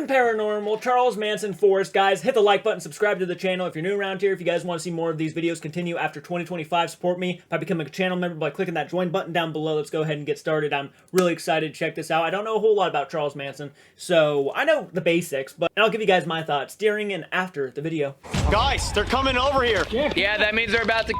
Twin Paranormal, Charles Manson Forest. Guys, hit the like button, subscribe to the channel if you're new around here. If you guys want to see more of these videos continue after 2025, support me by becoming a channel member by clicking that join button down below. Let's go ahead and get started. I'm really excited to check this out. I don't know a whole lot about Charles Manson, so I know the basics, but I'll give you guys my thoughts during and after the video. Guys, they're coming over here. Yeah, that means they're about to...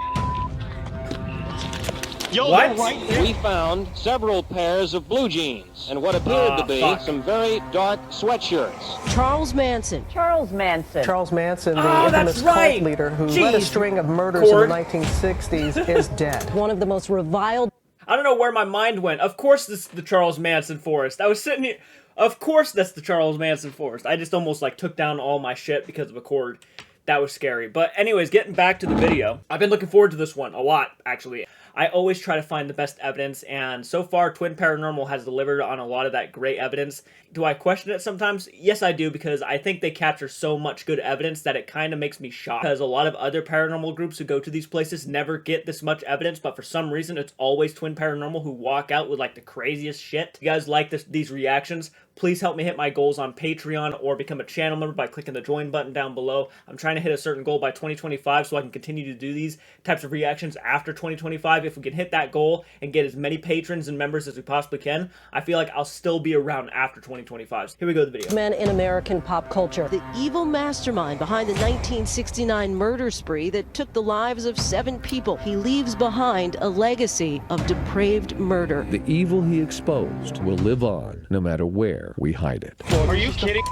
Yo, What? they're right there. We found several pairs of blue jeans and what appeared to be some very dark sweatshirts. Charles Manson. Charles Manson. Charles Manson, the Oh, infamous that's right. cult leader who Jeez. led a string of murders Cord. in the 1960s, is dead. One of the most reviled. I don't know where my mind went. Of course this is the Charles Manson Forest. I was sitting here... Of course that's the Charles Manson Forest. I just almost like took down all my shit because of a cord. That was scary. But anyways, getting back to the video. I've been looking forward to this one a lot, actually. I always try to find the best evidence, and so far, Twin Paranormal has delivered on a lot of that great evidence. Do I question it sometimes? Yes, I do, because I think they capture so much good evidence that it kind of makes me shocked. Because a lot of other paranormal groups who go to these places never get this much evidence, but for some reason, it's always Twin Paranormal who walk out with, like, the craziest shit. If you guys like these reactions, please help me hit my goals on Patreon or become a channel member by clicking the join button down below. I'm trying to hit a certain goal by 2025 so I can continue to do these types of reactions after 2025. If we can hit that goal and get as many patrons and members as we possibly can, I feel like I'll still be around after 2025. Here we go to the video. Men in American pop culture. The evil mastermind behind the 1969 murder spree that took the lives of 7 people. He leaves behind a legacy of depraved murder. The evil he exposed will live on no matter where we hide it. Are you kidding?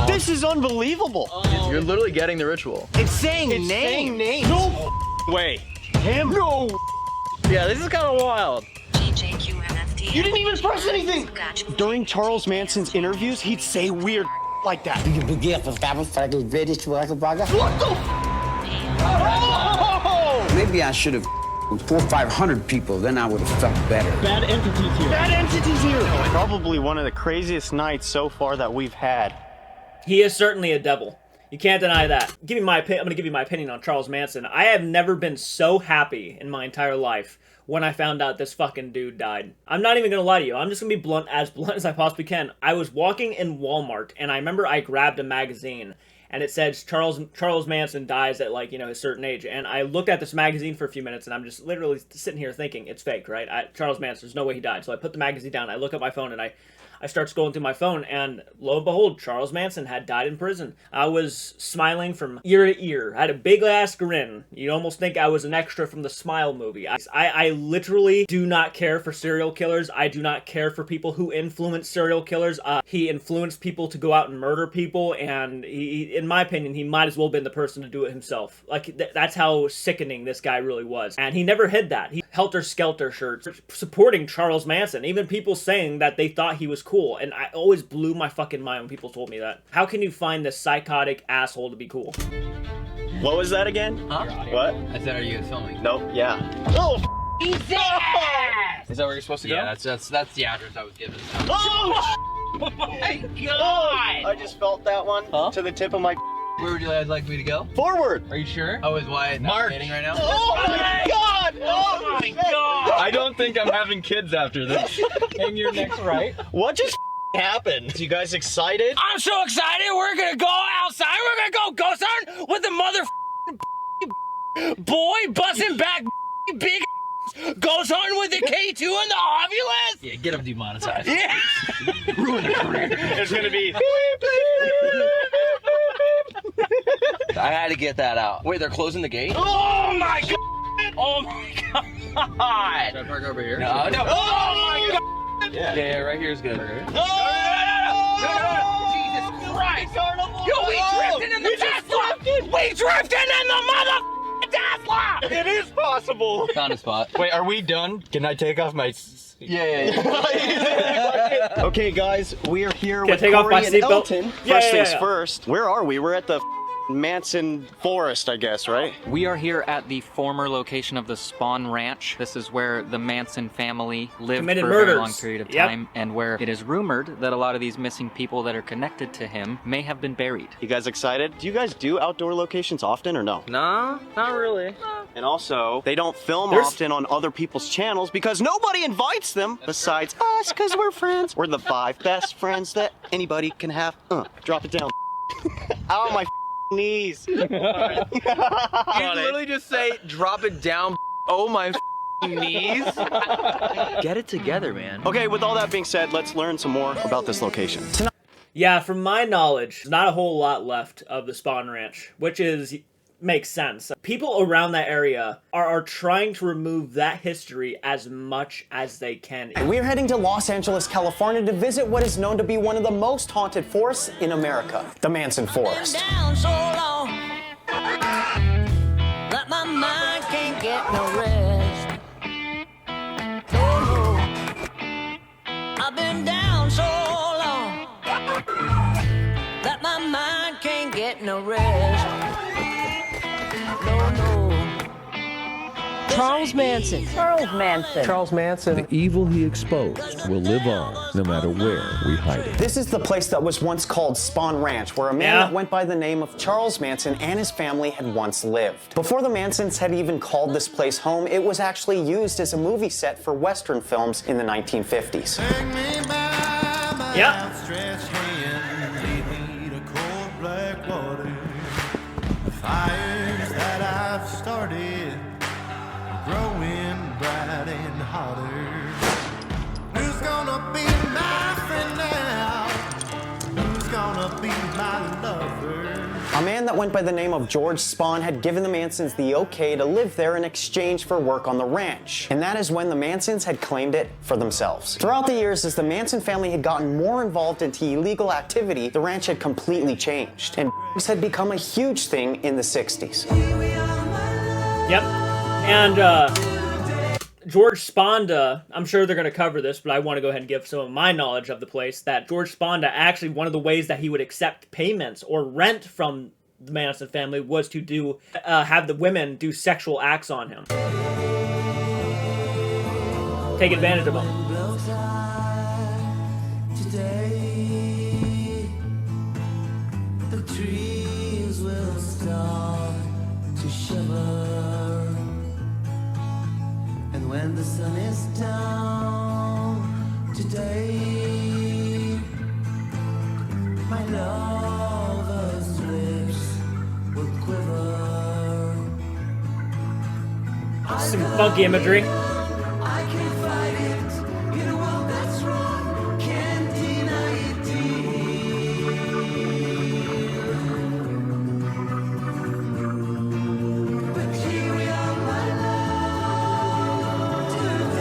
This is unbelievable. You're literally getting the ritual. It's saying names. No way. Him? No. Yeah, this is kind of wild. You didn't even press anything. During Charles Manson's interviews, he'd say weird like that. What the? Oh! Maybe I should have 400 or 500 people, then I would have felt better. Bad entities here. Bad entities here. Probably one of the craziest nights so far that we've had. He is certainly a devil. You can't deny that. I'm going to give you my opinion on Charles Manson. I have never been so happy in my entire life when I found out this fucking dude died. I'm not even going to lie to you. I'm just going to be blunt as I possibly can. I was walking in Walmart, and I remember I grabbed a magazine, and it said Charles Manson dies at, like, you know, a certain age. And I looked at this magazine for a few minutes, and I'm just literally sitting here thinking, it's fake, right? Charles Manson, there's no way he died. So I put the magazine down, I look at my phone, and I start scrolling through my phone, and lo and behold, Charles Manson had died in prison. I was smiling from ear to ear. I had a big-ass grin. You'd almost think I was an extra from the Smile movie. I literally do not care for serial killers. I do not care for people who influence serial killers. He influenced people to go out and murder people, and he, in my opinion, he might as well have been the person to do it himself. Like, that's how sickening this guy really was. And he never hid that. He helter-skelter shirts supporting Charles Manson. Even people saying that they thought he was cool, and I always blew my fucking mind when people told me that. How can you find this psychotic asshole to be cool? What was that again? Huh? What? I said, are you filming? Nope. Yeah. Oh. Is that where you're supposed to go? Yeah, that's the address I was given. Oh. Oh my god! I just felt that one to the tip of my. Where would you guys like me to go? Forward. Are you sure? Oh, is Wyatt not dating right now? Oh my god! Oh my god! I don't think I'm having kids after this. And your next right. What just happened? You guys excited? I'm so excited! We're gonna go outside! We're gonna go ghost hunting with the mother boy busting back big ghost hunting with the K2 and the Ovilus! Yeah, get him demonetized. Yeah! Ruin the career. It's gonna be. I had to get that out. Wait, they're closing the gate? Oh my god! Oh my god! Should I park over here? No. Oh my god! Yeah, right here is good. No! Jesus Christ! Yo, we drifted in the Tesla! We drifted in the mother Tesla! It is possible. Found a spot. Wait, are we done? Can I take off my? Yeah. Okay, guys, we are here Can I with take off my Corey and seatbelt? Elton. Yeah, First things yeah. first. Where are we? We're at the Manson forest, I guess, right? We are here at the former location of the Spahn Ranch. This is where the Manson family lived Committed for a murders. very long period of time, and where it is rumored that a lot of these missing people that are connected to him may have been buried. You guys excited? Do you guys do outdoor locations often or no? Nah, not really. And also, they don't film often on other people's channels because nobody invites them besides us, because we're friends. We're the 5 best friends that anybody can have. Drop it down. Ow, my knees. You literally just say, drop it down. Oh my knees. Get it together, man. Okay, with all that being said, let's learn some more about this location. Yeah, from my knowledge, not a whole lot left of the Spahn Ranch, which makes sense. People around that area are trying to remove that history as much as they can. We're heading to Los Angeles, California to visit what is known to be one of the most haunted forests in America, the Manson Forest. Down so long that my mind can't get no rest. No, no. I've been down so long that my mind can't get no rest. Charles Manson. Charles Manson. The evil he exposed will live on no matter where we hide it. This is the place that was once called Spahn Ranch, where a man that went by the name of Charles Manson and his family had once lived. Before the Mansons had even called this place home, it was actually used as a movie set for Western films in the 1950s. Yep. Fires that I've started growing bright and hotter. Who's gonna be my friend now? Who's gonna be my lover? A man that went by the name of George Spahn had given the Mansons the okay to live there in exchange for work on the ranch. And that is when the Mansons had claimed it for themselves. Throughout the years, as the Manson family had gotten more involved into illegal activity, the ranch had completely changed. And had become a huge thing in the 60s. Yep. And George Spahn, I'm sure they're going to cover this, but I want to go ahead and give some of my knowledge of the place, that George Spahn, actually one of the ways that he would accept payments or rent from the Manson family was to have the women do sexual acts on him. Take advantage of them. When the sun is down today, my lover's lips will quiver. Some funky imagery. I can't fight it in a world that's wrong. Can't deny it deep. But here we are, my love.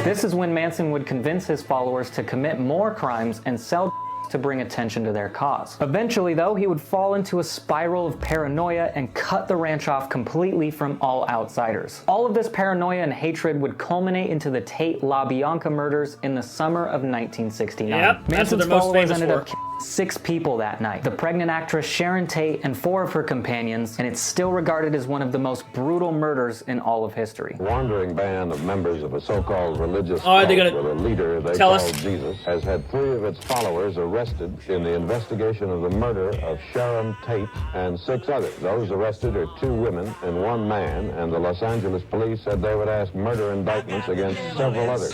This is when Manson would convince his followers to commit more crimes and sell to bring attention to their cause. Eventually, though, he would fall into a spiral of paranoia and cut the ranch off completely from all outsiders. All of this paranoia and hatred would culminate into the Tate LaBianca murders in the summer of 1969. Yep, Manson's followers ended up killing 6 people that night. The pregnant actress Sharon Tate and 4 of her companions, and it's still regarded as one of the most brutal murders in all of history. A wandering band of members of a so-called religious cult with a leader they called Jesus has had 3 of its followers arrested in the investigation of the murder of Sharon Tate and 6 others. Those arrested are 2 women and 1 man, and the Los Angeles police said they would ask murder indictments against several others.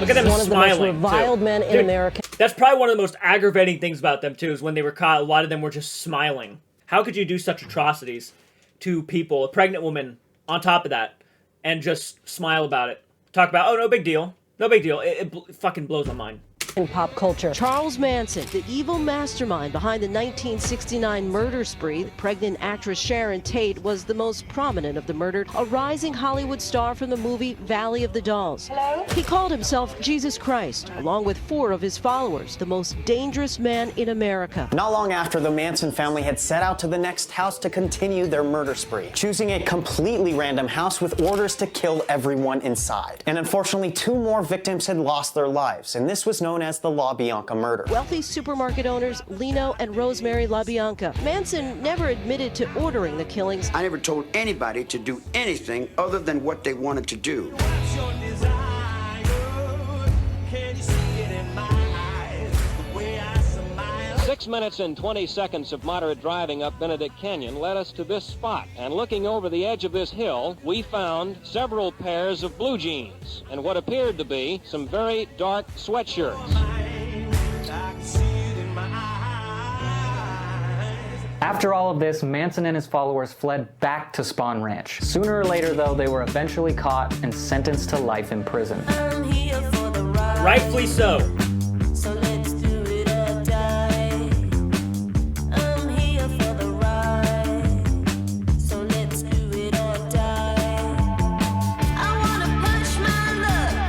Look at them one smiling. of the most reviled men in America. That's probably one of the most aggravating things about them too, is when they were caught, a lot of them were just smiling. How could you do such atrocities to people, a pregnant woman, on top of that, and just smile about it? Talk about, oh, no big deal. No big deal. It fucking blows my mind. In pop culture, Charles Manson, the evil mastermind behind the 1969 murder spree. Pregnant actress Sharon Tate was the most prominent of the murdered, a rising Hollywood star from the movie Valley of the Dolls. Hello? He called himself Jesus Christ, along with 4 of his followers, the most dangerous man in America. Not long after, the Manson family had set out to the next house to continue their murder spree, choosing a completely random house with orders to kill everyone inside. And unfortunately, 2 more victims had lost their lives, and this was known as the LaBianca murder. Wealthy supermarket owners Lino and Rosemary LaBianca. Manson never admitted to ordering the killings. I never told anybody to do anything other than what they wanted to do. 6 minutes and 20 seconds of moderate driving up Benedict Canyon led us to this spot. And looking over the edge of this hill, we found several pairs of blue jeans and what appeared to be some very dark sweatshirts. After all of this, Manson and his followers fled back to Spahn Ranch. Sooner or later, though, they were eventually caught and sentenced to life in prison. Rightfully so. So let's do it or die. I'm here for the ride. So let's do it or die. I wanna punch my luck.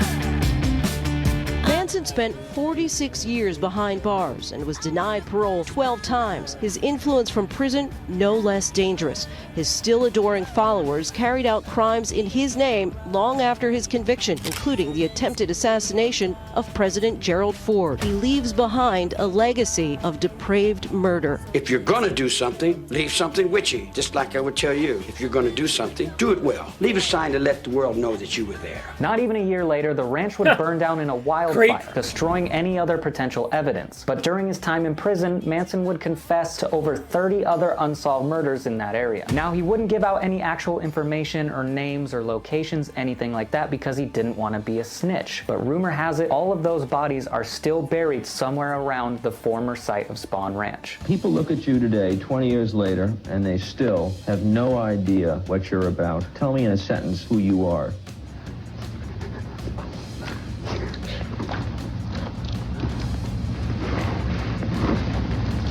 Manson spent 46 years behind bars and was denied parole 12 times. His influence from prison, no less dangerous. His still adoring followers carried out crimes in his name long after his conviction, including the attempted assassination of President Gerald Ford. He leaves behind a legacy of depraved murder. If you're gonna do something, leave something witchy. Just like I would tell you, if you're gonna do something, do it well. Leave a sign to let the world know that you were there. Not even a year later, the ranch would burn down in a wildfire, destroying any other potential evidence. But during his time in prison, Manson would confess to over 30 other unsolved murders in that area. Now, he wouldn't give out any actual information or names or locations, anything like that, because he didn't want to be a snitch. But rumor has it, all of those bodies are still buried somewhere around the former site of Spahn Ranch. People look at you today, 20 years later, and they still have no idea what you're about. Tell me in a sentence who you are.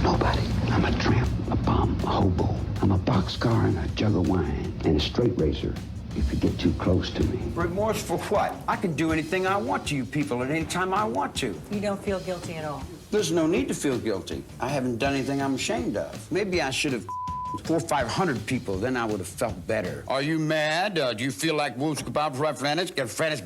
Nobody. I'm a tramp, a bum, a hobo. I'm a boxcar and a jug of wine and a straight razor if you get too close to me. Remorse for what? I can do anything I want to you people at any time I want to. You don't feel guilty at all? There's no need to feel guilty. I haven't done anything I'm ashamed of. Maybe I should have 400 or 500 people, then I would have felt better. Are you mad? Do you feel like Woods Kebab Referendus? Get French,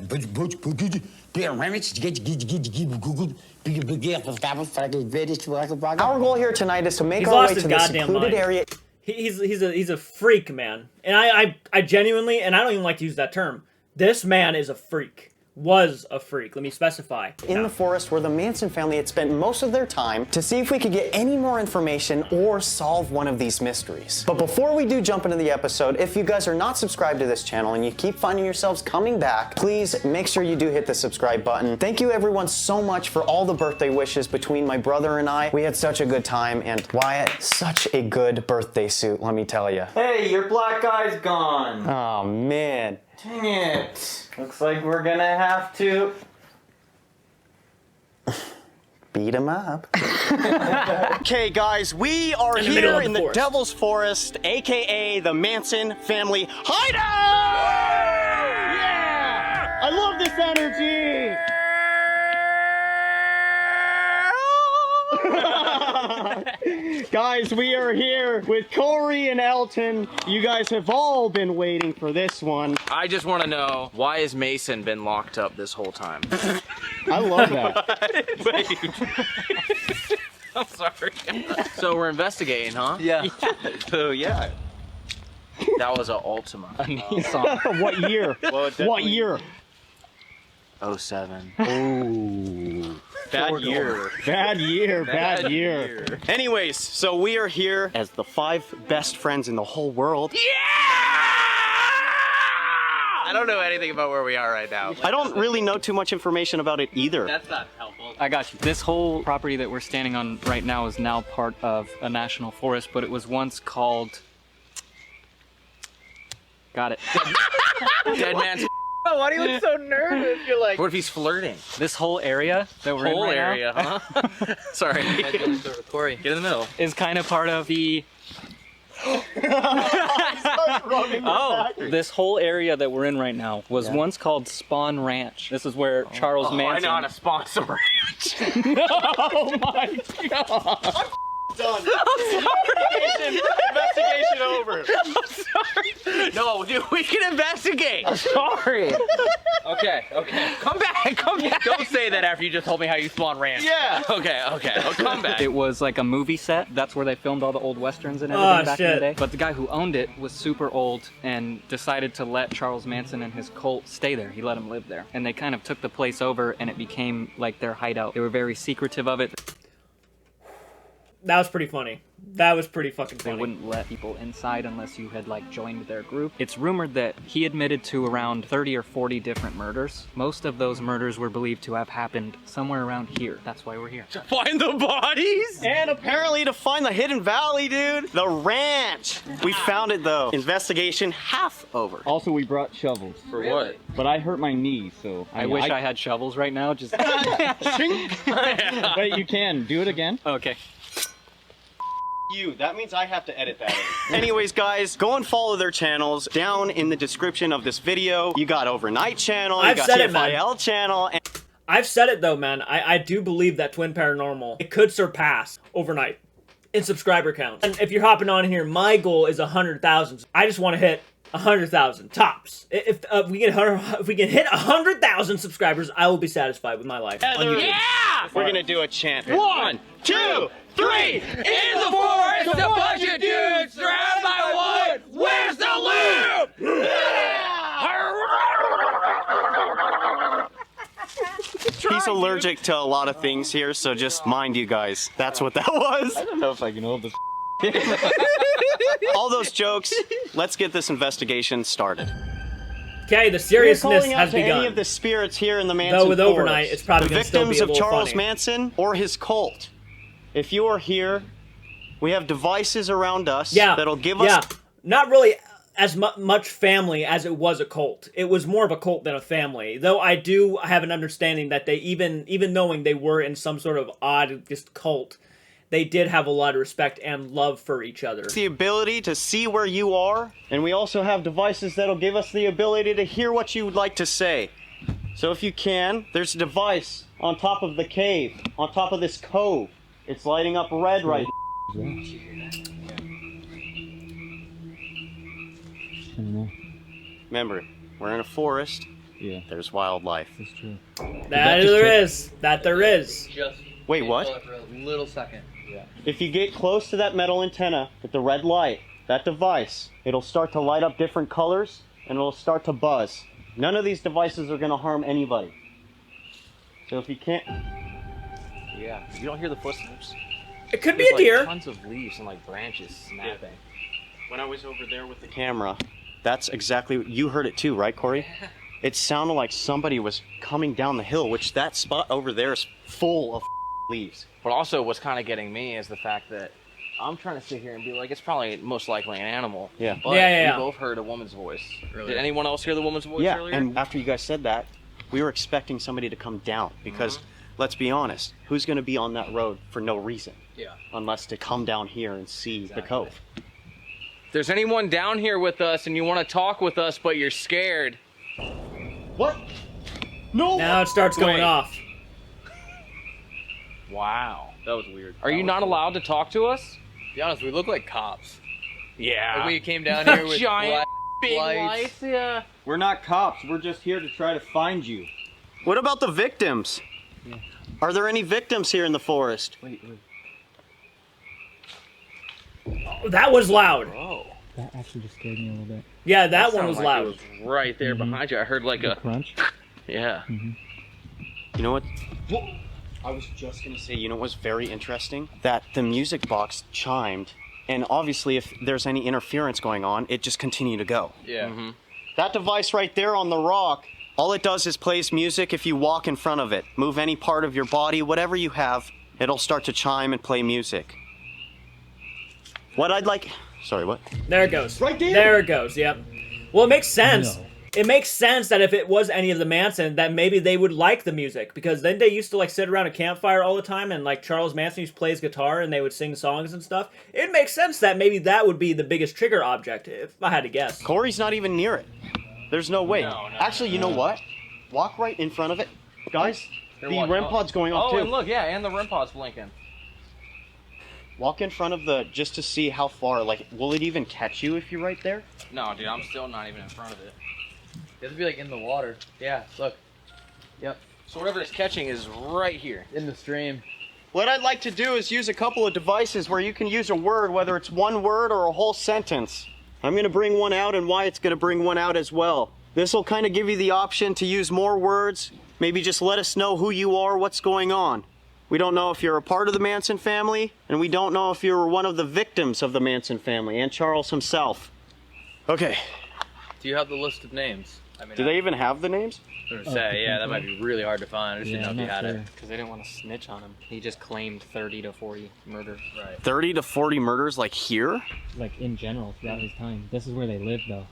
Our goal here tonight is to make our way to the secluded area. He's a freak, man. And I genuinely, and I don't even like to use that term, this man is a freak. Was a freak, let me specify. In the forest where the Manson family had spent most of their time to see if we could get any more information or solve one of these mysteries. But before we do jump into the episode, if you guys are not subscribed to this channel and you keep finding yourselves coming back, please make sure you do hit the subscribe button. Thank you everyone so much for all the birthday wishes between my brother and I. We had such a good time, and Wyatt, such a good birthday suit, let me tell you. Hey, your black eye's gone. Oh man. Dang it. Looks like we're gonna have to beat him up. Okay, guys, we are here in the Devil's Forest, aka the Manson family hideout! Yeah! I love this energy! Guys, we are here with Corey and Elton. You guys have all been waiting for this one. I just want to know, why has Mason been locked up this whole time? I love that. I'm sorry. So we're investigating, huh? Yeah. So yeah. That was an Altima. A Nissan. What year? What year? 07. Ooh. Bad year. Bad year, Bad year. Anyways, so we are here as the 5 best friends in the whole world. Yeah! I don't know anything about where we are right now. I don't really know too much information about it either. That's not helpful. I got you. This whole property that we're standing on right now is now part of a national forest, but it was once called... Got it. Dead man's... Why do you look so nervous? You're like... What if he's flirting? This whole area that we're in right area, now, huh? Sorry. Corey, get in the middle. Is kind of part of the... This whole area that we're in right now was once called Spahn Ranch. This is where Charles Manson... I know how to sponsor ranch. Oh my god! Done. Investigation over. I'm sorry. No, we can investigate. I'm sorry. Okay. Come back. Don't say say that after you just told me how you spawn ranch. Yeah. Okay. I'll come back. It was like a movie set. That's where they filmed all the old westerns and everything back in the day. But the guy who owned it was super old and decided to let Charles Manson and his cult stay there. He let him live there. And they kind of took the place over and it became like their hideout. They were very secretive of it. That was pretty funny. That was pretty fucking funny. They wouldn't let people inside unless you had like joined their group. It's rumored that he admitted to around 30 or 40 different murders. Most of those murders were believed to have happened somewhere around here. That's why we're here. To find the bodies? And apparently to find the hidden valley, dude. The ranch. We found it though. Investigation half over. Also, we brought shovels. For what? But I hurt my knee, so... I wish I had shovels right now. Just... Wait, you can. Do it again. Okay. You. That means I have to edit that in. Anyways, guys, go and follow their channels down in the description of this video. You got Overnight channel, you got TFIL channel. And I've said it though, man. I do believe that Twin Paranormal, it could surpass Overnight in subscriber counts. And if you're hopping on here, my goal is 100,000. I just want to hit 100,000 tops. If we can hit 100,000 subscribers, I will be satisfied with my life. yeah! We're gonna do a chant. 1, 2, 3. In the forest, a bunch of dudes surrounded by wood. Where's the loot? He's allergic to a lot of things here, so just mind you guys. That's what that was. I don't know if I can hold this. All those jokes, let's get this investigation started. Okay, the seriousness has begun. Any of the spirits here in the Manson Though with forest, Overnight, it's probably the going to still be a victims of little Charles funny. Manson or his cult. If you are here, we have devices around us that'll give us... Not really as much family as it was a cult. It was more of a cult than a family. Though I do have an understanding that they, even knowing they were in some sort of odd just cult, they did have a lot of respect and love for each other. The ability to see where you are, and we also have devices that'll give us the ability to hear what you would like to say. So if you can, there's a device on top of the cave, on top of this cove. It's lighting up red right now. Remember, we're in a forest. Yeah. There's wildlife. That's true. That there is. Just wait, what? For a little second. Yeah. If you get close to that metal antenna with the red light, that device, it'll start to light up different colors and it'll start to buzz. None of these devices are going to harm anybody. So if you can't... Yeah, you don't hear the footsteps. It could be a deer. Tons of leaves and like branches snapping. When I was over there with the camera, that's exactly what you heard it too, right, Corey? It sounded like somebody was coming down the hill, which that spot over there is full of leaves. But also what's kind of getting me is the fact that I'm trying to sit here and be like, it's probably most likely an animal. Yeah. But we both heard a woman's voice earlier. Did anyone else hear the woman's voice earlier? Yeah, and after you guys said that, we were expecting somebody to come down because, let's be honest, who's going to be on that road for no reason? Yeah. Unless to come down here and see the cove. If there's anyone down here with us and you want to talk with us but you're scared. What? No! Now it starts going off. Wow. That was weird. Are you not allowed to talk to us? To be honest, we look like cops. Yeah. Like we came down here with giant big lights. Yeah. We're not cops. We're just here to try to find you. What about the victims? Yeah. Are there any victims here in the forest? Wait. Oh, that was loud. Oh. That actually just scared me a little bit. Yeah, that one was like loud. It was right there behind you. I heard like a crunch. Yeah. You know what? I was just going to say, you know what's very interesting? That the music box chimed, and obviously if there's any interference going on, it just continued to go. Yeah. That device right there on the rock, all it does is plays music if you walk in front of it. Move any part of your body, whatever you have, it'll start to chime and play music. What I'd like... Sorry, what? There it goes. Right there? There it goes, yep. Well, it makes sense. No. It makes sense that if it was any of the Manson, that maybe they would like the music. Because then they used to like sit around a campfire all the time and like Charles Manson used to play his guitar and they would sing songs and stuff. It makes sense that maybe that would be the biggest trigger object, if I had to guess. Corey's not even near it. There's no way. Actually, you know what? Walk right in front of it. Guys, the REM pod's going off too. Oh, and look, yeah, and the REM pod's blinking. Walk in front of the, just to see how far, like, will it even catch you if you're right there? No, dude, I'm still not even in front of it. You have to be like in the water. Yeah, look. Yep. So whatever it's catching is right here. In the stream. What I'd like to do is use a couple of devices where you can use a word, whether it's one word or a whole sentence. I'm gonna bring one out and Wyatt's gonna bring one out as well. This will kind of give you the option to use more words. Maybe just let us know who you are, what's going on. We don't know if you're a part of the Manson family, and we don't know if you're one of the victims of the Manson family and Charles himself. Okay. Do you have the list of names? I mean, Do they even have the names? I was gonna say, yeah, that might be really hard to find. I just didn't know if you had it. Because they didn't want to snitch on him. He just claimed 30 to 40 murders. Right. 30 to 40 murders, like here? Like in general throughout his time. This is where they live, though.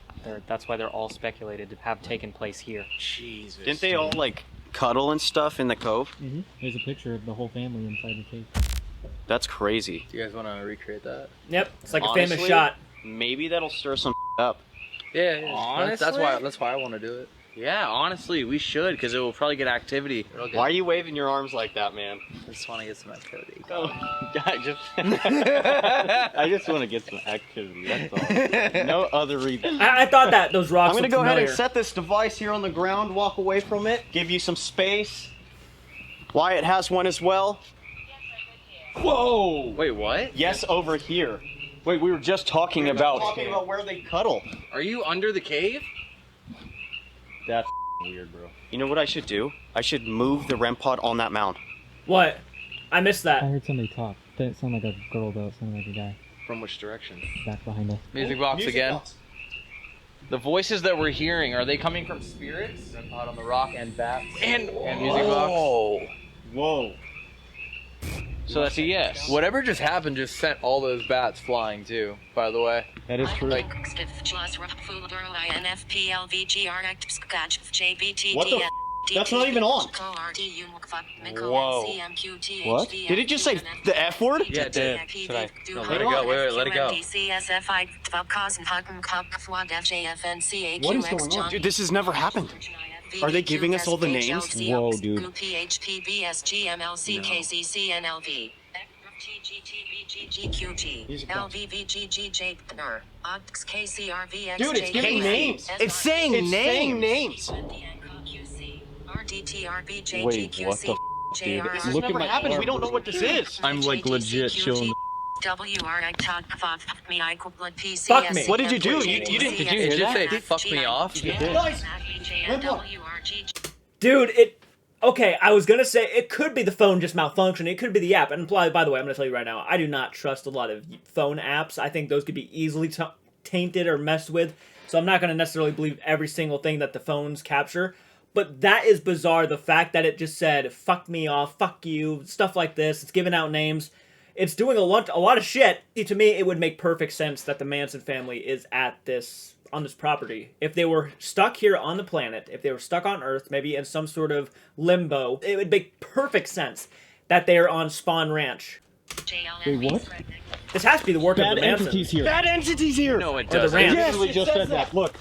That's why they're all speculated to have taken place here. Jesus. Didn't they all like cuddle and stuff in the cove? Mm-hmm. There's a picture of the whole family inside the cave. That's crazy. Do you guys want to recreate that? Yep, it's like Honestly, a famous shot. Maybe that'll stir some up. Yeah, Honestly? that's why I want to do it. Yeah, honestly, we should, because it will probably get activity. Why are you waving your arms like that, man? I just want to get some activity. I just want to get some activity, that's all. No other reason. I thought that those rocks I'm gonna looked go ahead and familiar. set this device here on the ground, walk away from it, give you some space. Wyatt has one as well. Whoa! Wait, what? Yes, over here. Wait, we were just talking about where they cuddle. Are you under the cave? That's weird, bro. You know what I should do? I should move the REM pod on that mound. What? I missed that. I heard somebody talk. Didn't sound like a girl, though. It sounded like a guy. From which direction? Back behind us. Music box again. The voices that we're hearing, are they coming from spirits? REM pod on the rock and bats. And music box. Whoa. So that's a yes. Whatever just happened just sent all those bats flying too, by the way. That is true. Like, What the That's not even on. whoa. What? Did it just say the F word? Yeah, it did. Should I? No, let it go. Wait, let it go. What is going on? Dude, this has never happened. Are they giving us all the names? Whoa, dude. Dude, it's giving names. It's saying names. Wait, what the dude? This has Look never at my happened. arm. We don't know what this is. I'm like legit chilling. Fuck me. What did you do? You didn't. Did you hear that? Did you say fuck me off? Guys, Dude, it... Okay, I was gonna say, it could be the phone just malfunctioning. It could be the app. And by the way, I'm gonna tell you right now, I do not trust a lot of phone apps. I think those could be easily tainted or messed with. So I'm not gonna necessarily believe every single thing that the phones capture. But that is bizarre, the fact that it just said, fuck me off, fuck you, stuff like this. It's giving out names. It's doing a lot of shit. To me, it would make perfect sense that the Manson family is on this property. If they were stuck here on the planet, if they were stuck on Earth, maybe in some sort of limbo, it would make perfect sense that they are on Spahn Ranch. Wait, what? This has to be the work of Bad the Manson. entities here. Bad entities here. No, it Or the doesn't. ranch. Yes, Literally it just says said that. Look.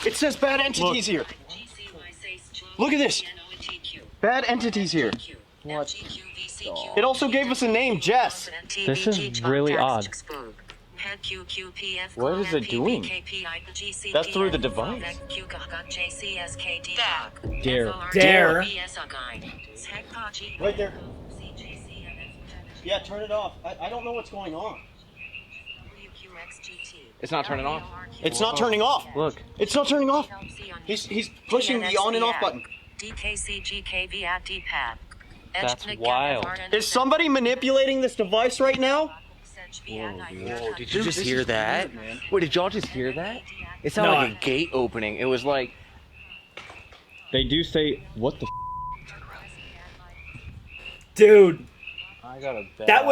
It says bad entities here. Look at this. Bad entities here. What? It also gave us a name, Jess. This is really odd. What is it doing? That's through the device. Dare. Dare. Right there. Yeah, turn it off. I don't know what's going on. It's not turning off. It's not turning off. Look. It's not turning off. He's pushing the on and off button. That's wild. Is somebody manipulating this device right now? Whoa, did you just hear that? Wait, did y'all just hear that? It sounded No. like a gate opening. It was like... They do say, what the Dude, I got a bad... that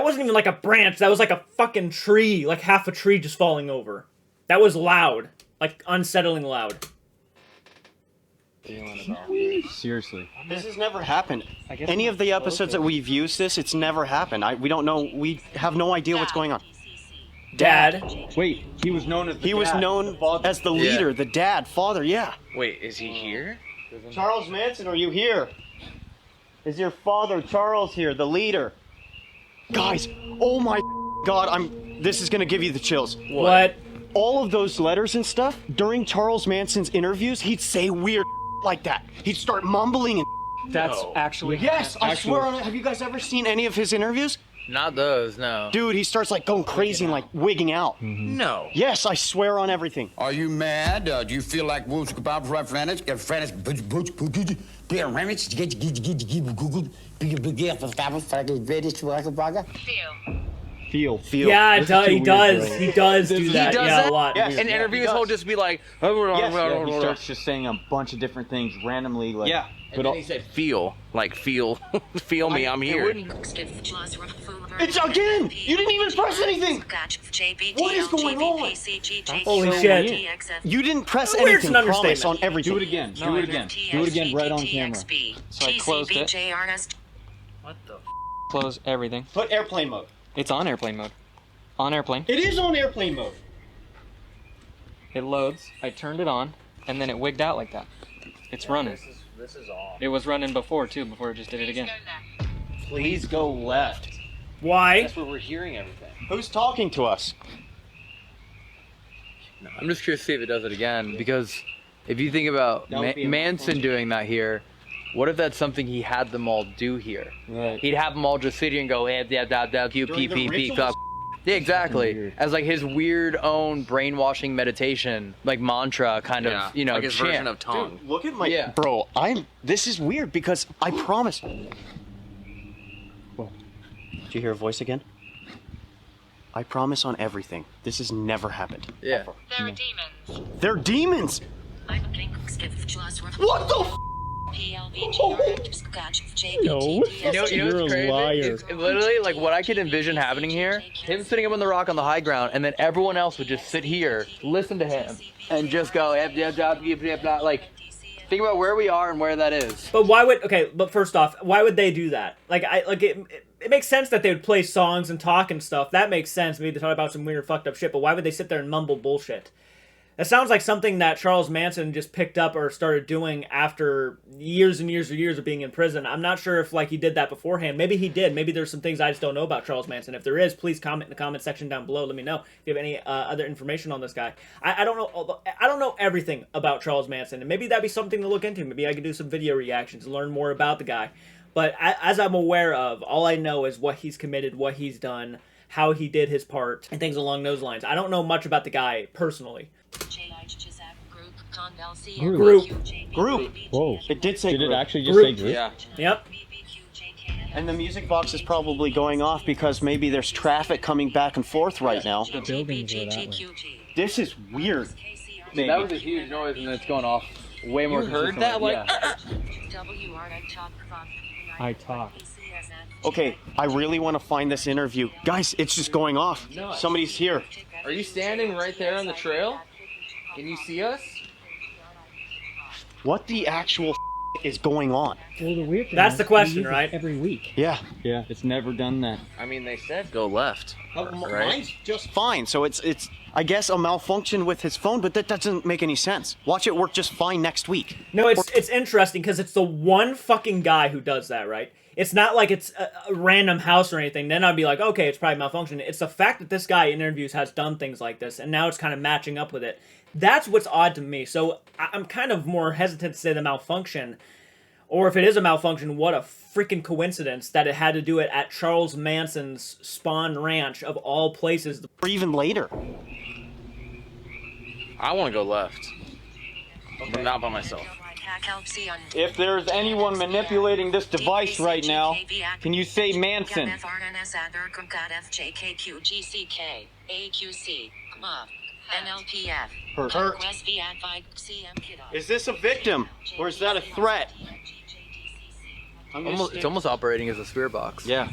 wasn't even like a branch. That was like a fucking tree, like half a tree just falling over. That was loud, like unsettling loud. Seriously. This has never happened. Any of the episodes that we've used this, it's never happened. We don't know. We have no idea what's going on. Dad. Wait, he was known as the He was dad. known as the leader, the dad, father, yeah. Wait, is he here? Charles Manson, are you here? Is your father Charles here, the leader? Guys, oh my God, this is gonna give you the chills. What? All of those letters and stuff, during Charles Manson's interviews, he'd say weird like that. He'd start mumbling and That's actually... Yes, I swear on it. Have you guys ever seen any of his interviews? Not those, no. Dude, he starts like going crazy and like wigging out. No. Yes, I swear on everything. Are you mad? Do you feel like wolves kebab right friends? Get friends. Feel. Yeah, he does. He does do that. He does yeah, that? a lot. Yes. In interviews, he'll just be like, Yeah, he starts just saying a bunch of different things randomly. Like, Yeah. and then he said, feel. Like, feel. Feel me, I'm here. It's again! You didn't even press anything! What is going on? Holy shit. You didn't press Weird's anything, an promise, understatement. on everything. do it again. Do it again. Do it again right on camera. So I closed it. What the? Close everything. Put airplane mode. It's on airplane mode. On airplane. It is on airplane mode. It loads. I turned it on, and then it wigged out like that. It's running. This is off. It was running before, too, before it just did it again. Please go left. Why? That's where we're hearing everything. Who's talking to us? No, I'm just curious to see if it does it again, because if you think about Manson doing that here, what if that's something he had them all do here? Right. He'd have them all just sit here and go, yeah, exactly. As like his weird own brainwashing meditation, like mantra kind of, you know, like his chant. version of tongue. Dude, look at my... Bro, this is weird because I promise... What? Did you hear a voice again? I promise on everything. This has never happened. Yeah. They're demons. They're demons! What the f***? No. You know what's crazy? It's literally like what I could envision happening here. Him sitting up on the rock on the high ground, and then everyone else would just sit here, listen to him, and just go, like, think about where we are and where that is. But why would? Okay, but first off, why would they do that? Like, it makes sense that they would play songs and talk and stuff. That makes sense. Maybe they talk about some weird fucked up shit. But why would they sit there and mumble bullshit? That sounds like something that Charles Manson just picked up or started doing after years and years and years of being in prison. I'm not sure if like he did that beforehand. Maybe he did. Maybe there's some things I just don't know about Charles Manson. If there is, please comment in the comment section down below. Let me know if you have any other information on this guy. I don't know. I don't know everything about Charles Manson, and maybe that'd be something to look into. Maybe I could do some video reactions and learn more about the guy. But as I'm aware of, all I know is what he's committed, what he's done, how he did his part, and things along those lines. I don't know much about the guy personally. Group. Whoa. It did say Did group. it actually just say group? Yeah. Yep. And the music box is probably going off because maybe there's traffic coming back and forth right now. The buildings are that way. This is weird. Maybe. That was a huge noise, and it's going off way more. You heard that? Like, I talk. Okay, I really want to find this interview. Guys, it's just going off. No. Somebody's here. Are you standing right there on the trail? Can you see us? What the actual is going on? Well, the weird thing That's is the question, we use it right? Every week. Yeah. Yeah, it's never done that. I mean, they said go left. Right? Mine's just fine, so it's I guess a malfunction with his phone, but that doesn't make any sense. Watch it work just fine next week. No, it's interesting because it's the one fucking guy who does that, right? It's not like it's a random house or anything. Then I'd be like, okay, it's probably malfunction. It's the fact that this guy in interviews has done things like this, and now it's kind of matching up with it. That's what's odd to me. So I'm kind of more hesitant to say the malfunction. Or if it is a malfunction, what a freaking coincidence that it had to do it at Charles Manson's Spahn Ranch, of all places. Or even later. I want to go left. But not by myself. If there's anyone manipulating this device right now, can you say Manson? Is this a victim, or is that a threat? It's almost operating as a spirit box. Yeah.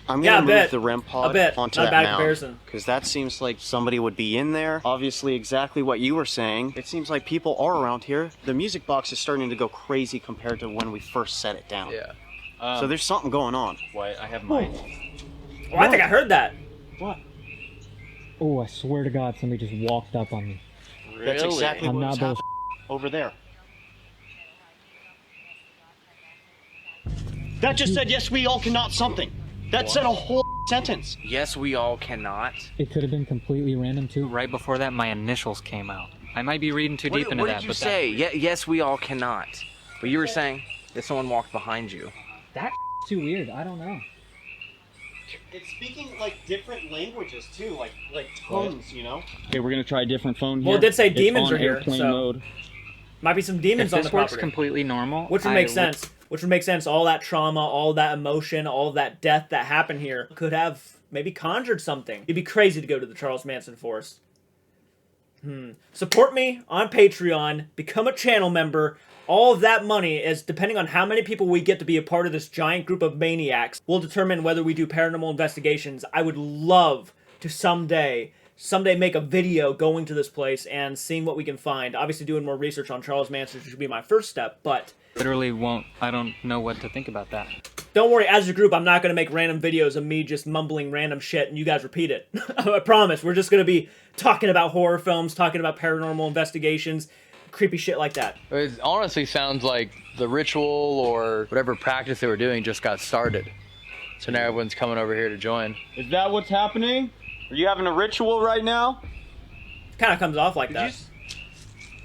I'm gonna move the REM pod onto Not that bad mound, comparison. because that seems like somebody would be in there. Obviously, exactly what you were saying. It seems like people are around here. The music box is starting to go crazy compared to when we first set it down. Yeah. So there's something going on. Wait, I have mine. Oh, I think I heard that. What? Oh, I swear to God, somebody just walked up on me. Really? That's exactly I'm what not was those. happening over there. That just said, yes, we all cannot something. That said a whole sentence. Yes, we all cannot. It could have been completely random too. Right before that, my initials came out. I might be reading too deep into What that. did you but say? Yes, we all cannot. But you were saying? if someone walked behind you? That's too weird. I don't know. It's speaking like different languages too, like tongues, you know. Okay, we're gonna try a different phone here. Well, it did say It's demons on are here, airplane so mode. might be some demons on the If this works property. completely normal, Which would make sense. Which would make sense. All that trauma, all that emotion, all that death that happened here could have maybe conjured something. It'd be crazy to go to the Charles Manson forest. Support me on Patreon. Become a channel member. All of that money is, depending on how many people we get to be a part of this giant group of maniacs, will determine whether we do paranormal investigations. I would love to someday make a video going to this place and seeing what we can find. Obviously doing more research on Charles Manson should be my first step, but literally won't. I don't know what to think about that. don't worry, as a group, I'm not going to make random videos of me just mumbling random shit and you guys repeat it. I promise. We're just going to be talking about horror films, talking about paranormal investigations, creepy shit like that. It honestly sounds like the ritual or whatever practice they were doing just got started. So now everyone's coming over here to join. Is that what's happening? Are you having a ritual right now? Kind of comes off like that.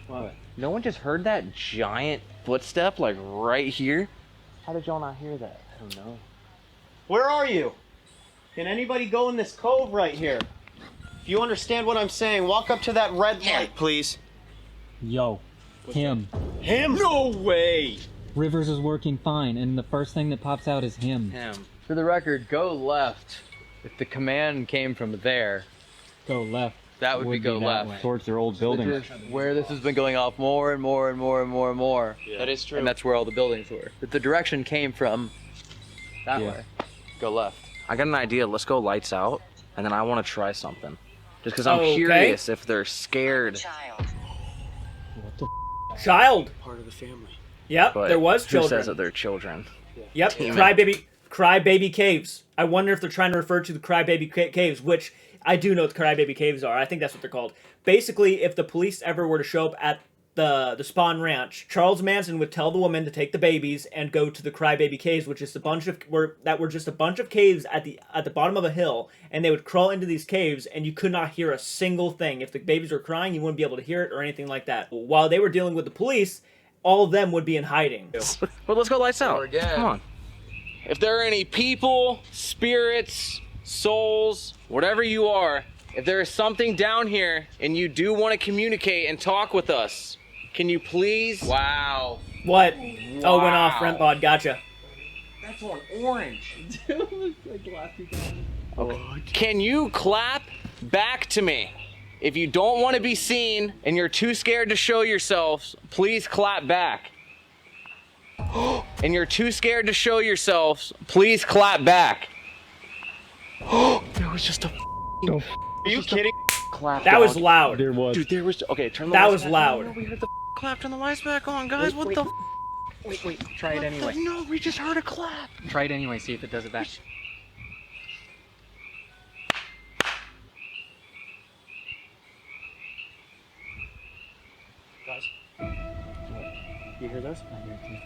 What? No one just heard that giant footstep like right here? How did y'all not hear that? I don't know. Where are you? Can anybody go in this cove right here? If you understand what I'm saying, walk up to that red light, please. Yo, him. Him? No way! Rivers is working fine, and the first thing that pops out is him. Him. For the record, go left. If the command came from there, go left. That would be go left. Towards their old building. Where this has been going off more and more and more and more and more. Yeah. That is true. And that's where all the buildings were. If the direction came from that way, go left. I got an idea. Let's go lights out, and then I want to try something. Just because I'm curious if they're scared. What the Child. Part of the family. Yep, But there was who children. says that they're children? Yep, Damn it. Crybaby Caves. I wonder if they're trying to refer to the Crybaby Caves, which I do know what the Crybaby Caves are. I think that's what they're called. Basically, if the police ever were to show up at the Spahn Ranch, Charles Manson would tell the woman to take the babies and go to the Crybaby Caves, which is were just a bunch of caves at the bottom of a hill, and they would crawl into these caves, and you could not hear a single thing. If the babies were crying, you wouldn't be able to hear it or anything like that. While they were dealing with the police, all of them would be in hiding. Well, let's go lights out. Come on. If there are any people, spirits, souls, whatever you are, if there is something down here and you do want to communicate and talk with us, can you please? Wow. What? Oh, went off. Rent bod. Gotcha. That's on orange. Okay. Can you clap back to me? If you don't want to be seen and you're too scared to show yourselves, please clap back. And you're too scared to show yourselves, please clap back. There was just a Are you kidding? clap. That was loud. There was. Dude, there was. Okay, turn the That lights was back loud. on. We heard the clap. Turn the lights back on, guys. What the? Wait. Try it anyway. No, we just heard a clap. Try it anyway. See if it does it back. Guys, you hear this? I hear it too.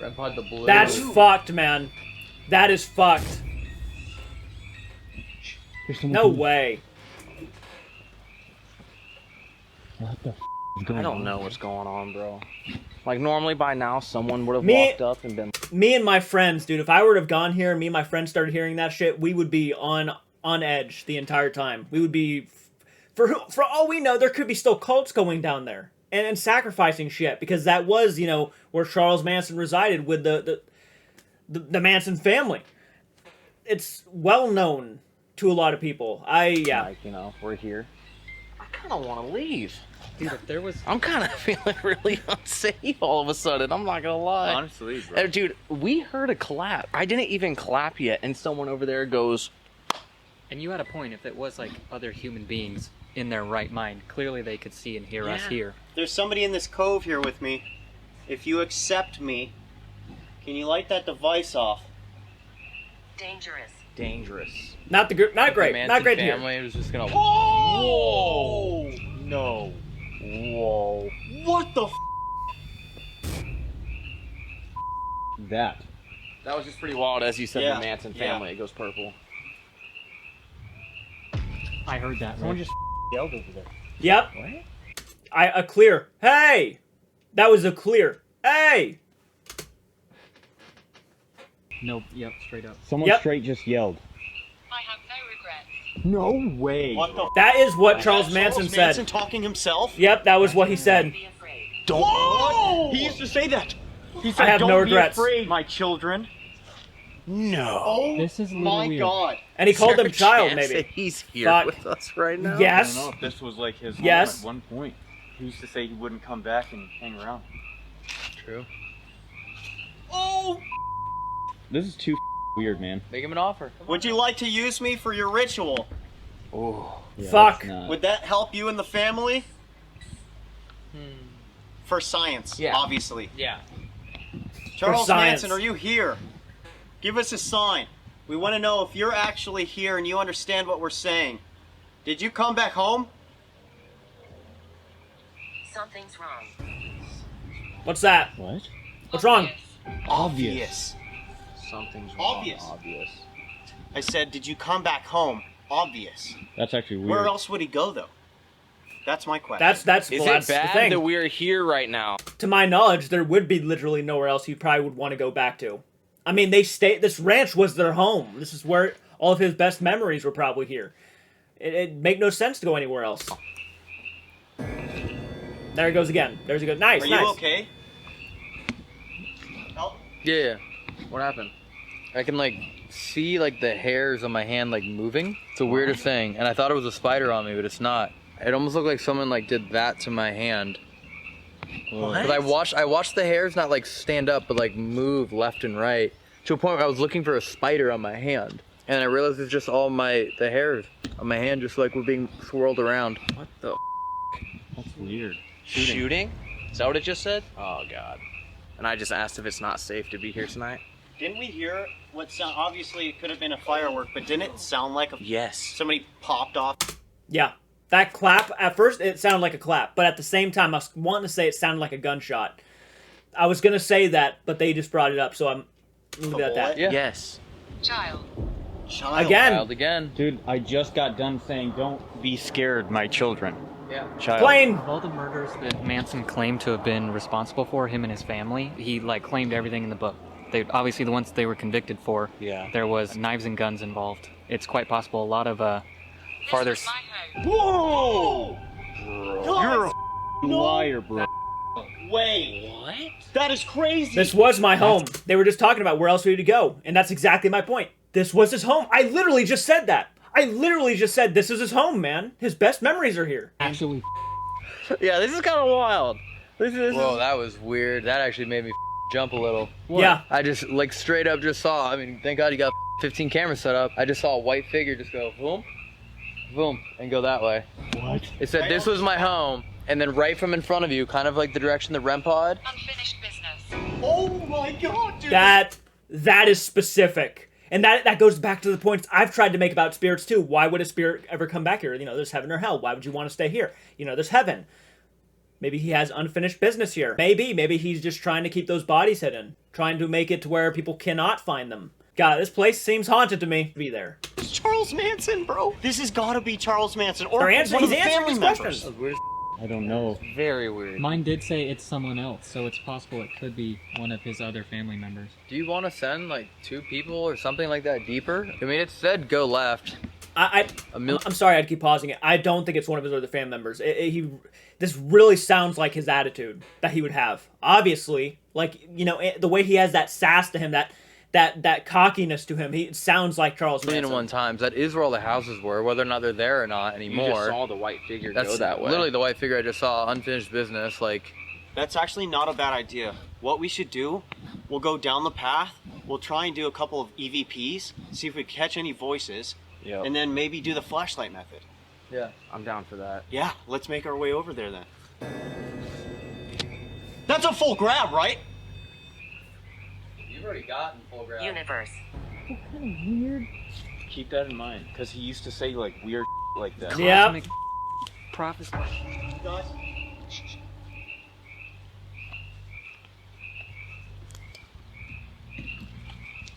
Red Pod the blue. That's fucked, man. That is fucked. No way. What the f is going on? I don't know what's going on, bro. Like, normally by now, someone would have Me- walked up and been... Me and my friends, dude, if I would have gone here and me and my friends started hearing that shit, we would be on edge the entire time. We would be... For all we know, there could be still cults going down there. And sacrificing shit. Because that was, you know, where Charles Manson resided with the Manson family. It's well known to a lot of people. Yeah. Like, you know, we're here. I kind of want to leave. Dude, if there was... I'm kind of feeling really unsafe all of a sudden. I'm not going to lie. Honestly, bro. Dude, we heard a clap. I didn't even clap yet. And someone over there goes... And you had a point. If it was like other human beings in their right mind, clearly they could see and hear us here. There's somebody in this cove here with me. If you accept me, can you light that device off? Dangerous. Not great. Not great to hear. Family was just gonna... Whoa! No. Whoa. What the f? That. That was just pretty wild. As you said, Yeah, the Manson family, it goes purple. I heard that. Someone Right? just yelled over there. Yep. What? A clear. Hey! That was a clear. Hey! Nope, yep, straight up. Someone straight just yelled. I have no regrets. No way. What the? That is what Charles Manson Charles said. Manson talking himself? Yep, that was what he said. Don't. What? He used to say that. He said, I have "Don't no regrets." Be afraid, my children. No. Oh This is a little my weird. God. And he called there him a child, chance maybe. that he's here Fuck. with us right now? Yes. I don't know if this was like his home Yes. at one point. He used to say he wouldn't come back and hang around. True. Oh. This is too weird, man. Make him an offer. Would you like to use me for your ritual? Oh. Yeah, Fuck. that's not- Would that help you and the family? For science, Yeah. obviously. Yeah. Charles science. Manson, are you here? Give us a sign. We want to know if you're actually here and you understand what we're saying. Did you come back home? Something's wrong. What's that? What? What's wrong? Obvious. Something's wrong. Obvious. Obvious. I said, did you come back home? Obvious. That's actually weird. Where else would he go, though? That's my question. That's Is well, it that's the bad thing. that we're here right now? To my knowledge, there would be literally nowhere else he probably would want to go back to. I mean, this ranch was their home. This is where all of his best memories were probably here. It'd make no sense to go anywhere else. There he goes again. There's he goes. Nice, Are nice. you okay? Help? Yeah. What happened? I can like see like the hairs on my hand like moving. It's the weirdest thing. And I thought it was a spider on me, but it's not. It almost looked like someone like did that to my hand. Because I watched the hairs not like stand up, but like move left and right to a point where I was looking for a spider on my hand, and I realized it's just all the hairs on my hand just like were being swirled around. What the? That's weird. Shooting? Is that what it just said? Oh god. And I just asked if it's not safe to be here tonight. Didn't we hear what sound? Obviously, it could have been a firework, but didn't it sound like a Yes. somebody popped off? Yeah. That clap, at first, it sounded like a clap. But at the same time, I was wanting to say it sounded like a gunshot. I was going to say that, but they just brought it up, so I'm leaving it at that. Yeah. Yes. Child. Again. Child again. Dude, I just got done saying, don't be scared, my children. Yeah. Child. Plane. Of all the murders that Manson claimed to have been responsible for, him and his family, he like claimed everything in the book. They obviously the ones they were convicted for. Yeah. There was knives and guns involved. It's quite possible a lot of farther. Whoa! You're a liar, bro. Wait. What? That is crazy. This was my home. They were just talking about where else we to go, and that's exactly my point. This was his home. I literally just said that. I literally just said this is his home, man. His best memories are here. Actually. Yeah, this is kind of wild. Whoa, that was weird. That actually made me jump a little. What? Yeah. I just like straight up just saw. I mean, thank God you got 15 cameras set up. I just saw a white figure just go boom, boom, and go that way. What? It said this was my home, and then right from in front of you, kind of like the direction the REM pod. Unfinished business. Oh my God, dude. That is specific. And that goes back to the points I've tried to make about spirits too. Why would a spirit ever come back here? You know, there's heaven or hell. Why would you want to stay here? You know, there's heaven. Maybe he has unfinished business here. Maybe he's just trying to keep those bodies hidden. Trying to make it to where people cannot find them. God, this place seems haunted to me. Be there. It's Charles Manson, bro. This has got to be Charles Manson or He's one of the answering family these members. questions. I don't know. Very weird. Mine did say it's someone else, so it's possible it could be one of his other family members. Do you want to send like 2 people or something like that deeper? I mean, it said go left. I'm sorry I'd keep pausing it. I don't think it's one of his other family members. This really sounds like his attitude that he would have. Obviously, like, you know, the way he has that sass to him, that cockiness to him, it sounds like Charles Manson. 3-in-1 times. That is where all the houses were, whether or not they're there or not anymore. You just saw the white figure That's go that way. Literally the white figure I just saw, unfinished business, like... That's actually not a bad idea. What we should do, we'll go down the path, we'll try and do a couple of EVPs, see if we catch any voices, and then maybe do the flashlight method. Yeah, I'm down for that. Yeah, let's make our way over there then. That's a full grab, right? You've already gotten full grab. Universe. What kind of weird? Keep that in mind, because he used to say like weird like that. Yep. Prophecy. Guys.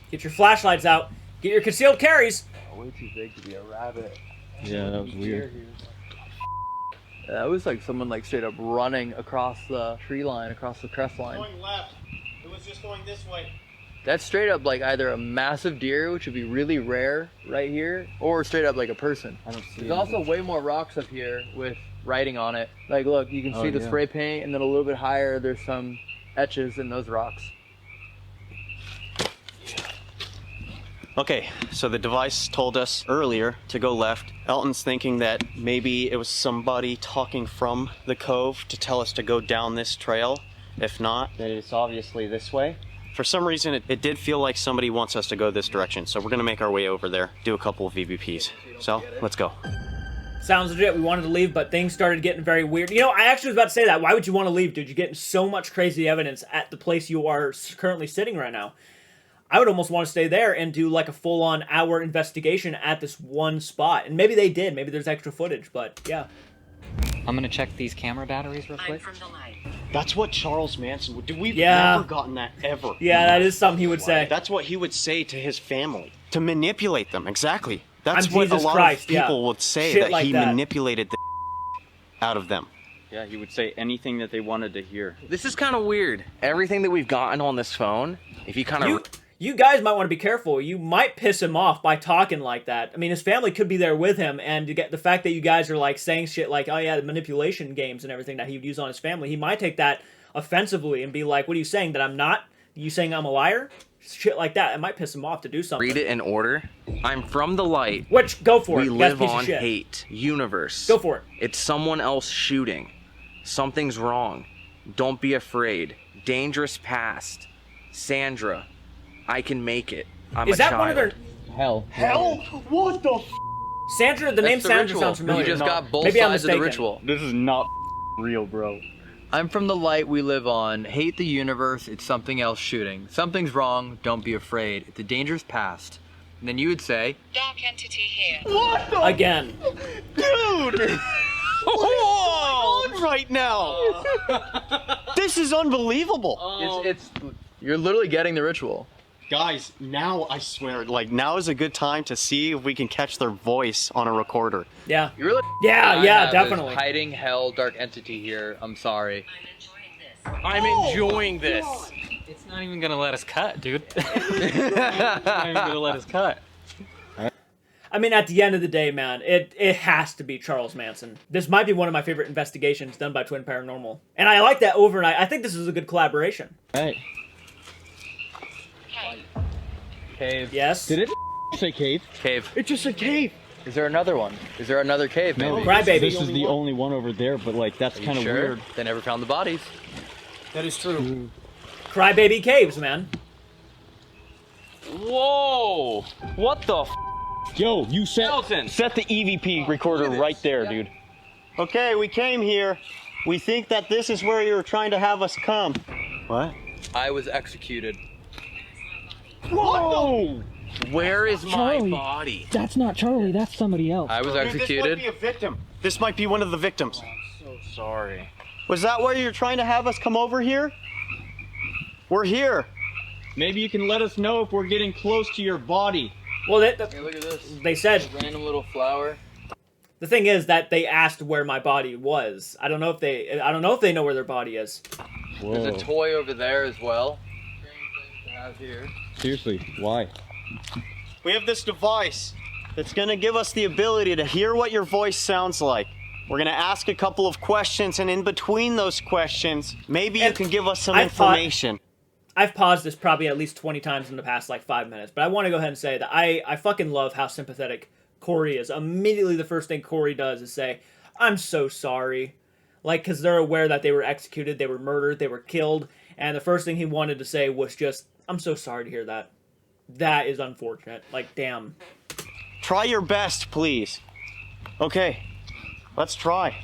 Get your flashlights out. Get your concealed carries. Way too big to be a rabbit. Yeah, that was weird. That was like someone like straight up running across the tree line, across the crest line. Going left. It was just going this way. That's straight up like either a massive deer, which would be really rare right here, or straight up like a person. I don't see There's also way more rocks up here with writing on it. Like look, you can see the spray paint, and then a little bit higher there's some etches in those rocks. Okay, so the device told us earlier to go left. Elton's thinking that maybe it was somebody talking from the cove to tell us to go down this trail. If not, then it's obviously this way. For some reason, it did feel like somebody wants us to go this direction, so we're gonna make our way over there, do a couple of EVPs. So, let's go. Sounds legit. We wanted to leave, but things started getting very weird. You know, I actually was about to say that. Why would you want to leave, dude? You're getting so much crazy evidence at the place you are currently sitting right now. I would almost want to stay there and do like a full-on hour investigation at this one spot. And maybe they did. Maybe there's extra footage, but yeah. I'm gonna check these camera batteries real quick. That's what Charles Manson would do. We've Yeah. never gotten that ever. Yeah, that is something he would say. That's what he would say to his family. To manipulate them, exactly. That's I'm what Jesus a lot Christ, of people yeah. would say, Shit that like he that. manipulated the out of them. Yeah, he would say anything that they wanted to hear. This is kind of weird. Everything that we've gotten on this phone, if you kind of... You guys might want to be careful. You might piss him off by talking like that. I mean, his family could be there with him, and you get the fact that you guys are like saying shit like, oh yeah, the manipulation games and everything that he would use on his family, he might take that offensively and be like, what are you saying, that I'm not? You saying I'm a liar? Shit like that. It might piss him off to do something. Read it in order. I'm from the light. Which, go for it. We You guys live piece of on shit. hate. Universe. Go for it. It's someone else shooting. Something's wrong. Don't be afraid. Dangerous past. Sandra. I can make it. I'm Is a that child. one of their... Hell. Hell? What the f? Sandra, the name That's the Sandra ritual. sounds familiar. You just No. got both Maybe I'm sides of the mistaken. ritual. This is not real, bro. I'm from the light we live on. Hate the universe. It's something else shooting. Something's wrong. Don't be afraid. It's a dangerous past. And then you would say, Dark entity here. What the Again. Dude! What's going on right now? This is unbelievable. You're literally getting the ritual. Guys, now I swear, like, now is a good time to see if we can catch their voice on a recorder. Yeah. You really? Yeah, yeah, definitely. Hiding hell, dark entity here. I'm sorry. I'm enjoying this. It's not even gonna let us cut, dude. It's not even gonna let us cut. I mean, at the end of the day, man, it has to be Charles Manson. This might be one of my favorite investigations done by Twin Paranormal. And I like that overnight. I think this is a good collaboration. Hey. Cave. Yes. Did it say cave? Cave. It's just a cave. Is there another one? Is there another cave, maybe? No, Crybaby. this is the only one over there, but like that's kind of sure? weird. They never found the bodies. That is true. Crybaby Caves, man. Whoa! What the f? Yo, you set the EVP recorder right there, dude. Okay, we came here. We think that this is where you were trying to have us come. What? I was executed. Whoa! Where is my body? That's not Charlie, that's somebody else. I was Dude, this might executed. be a victim. This might be one of the victims. So sorry. Was that where you're trying to have us come over here? We're here. Maybe you can let us know if we're getting close to your body. Well, Hey, look at this. they said... Random little flower. The thing is that they asked where my body was. I don't know if they know where their body is. There's a toy over there as well. Strange thing to have here. Seriously, why? We have this device that's gonna give us the ability to hear what your voice sounds like. We're gonna ask a couple of questions, and in between those questions, maybe you can give us some information. I've paused this probably at least 20 times in the past like 5 minutes, but I want to go ahead and say that I fucking love how sympathetic Corey is. Immediately the first thing Corey does is say, I'm so sorry. Like, because they're aware that they were executed, they were murdered, they were killed, and the first thing he wanted to say was just, I'm so sorry to hear that. That is unfortunate. Like, damn. Try your best, please. Okay, let's try.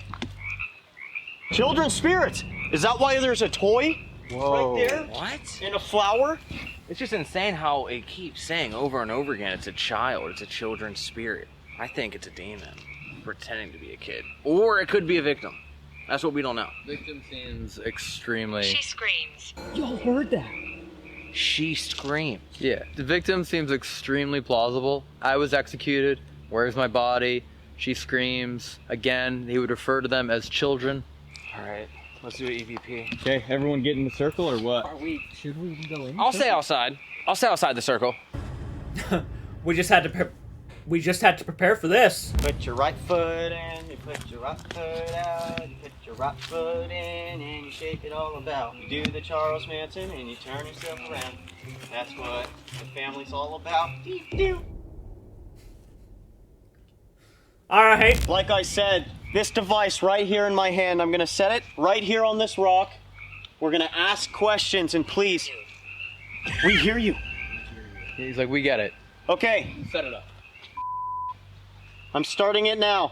Children's spirits! Is that why there's a toy? Whoa. Right there? What? And a flower? It's just insane how it keeps saying over and over again it's a child, it's a children's spirit. I think it's a demon pretending to be a kid. Or it could be a victim. That's what we don't know. Victim seems extremely... She screams. Y'all heard that? She screamed. Yeah, the victim seems extremely plausible. I was executed. Where's my body? She screams. Again, he would refer to them as children. All right, let's do an EVP. Okay, everyone get in the circle or what? Should we even go in? I'll stay outside. I'll stay outside the circle. We just had to prepare for this. Put your right foot in, you put your right foot out, you put your right foot in, and you shake it all about. You do the Charles Manson, and you turn yourself around. That's what the family's all about. Alright. Like I said, this device right here in my hand, I'm gonna set it right here on this rock. We're gonna ask questions, and please, we hear you. He's like, we get it. Okay. Set it up. I'm starting it now.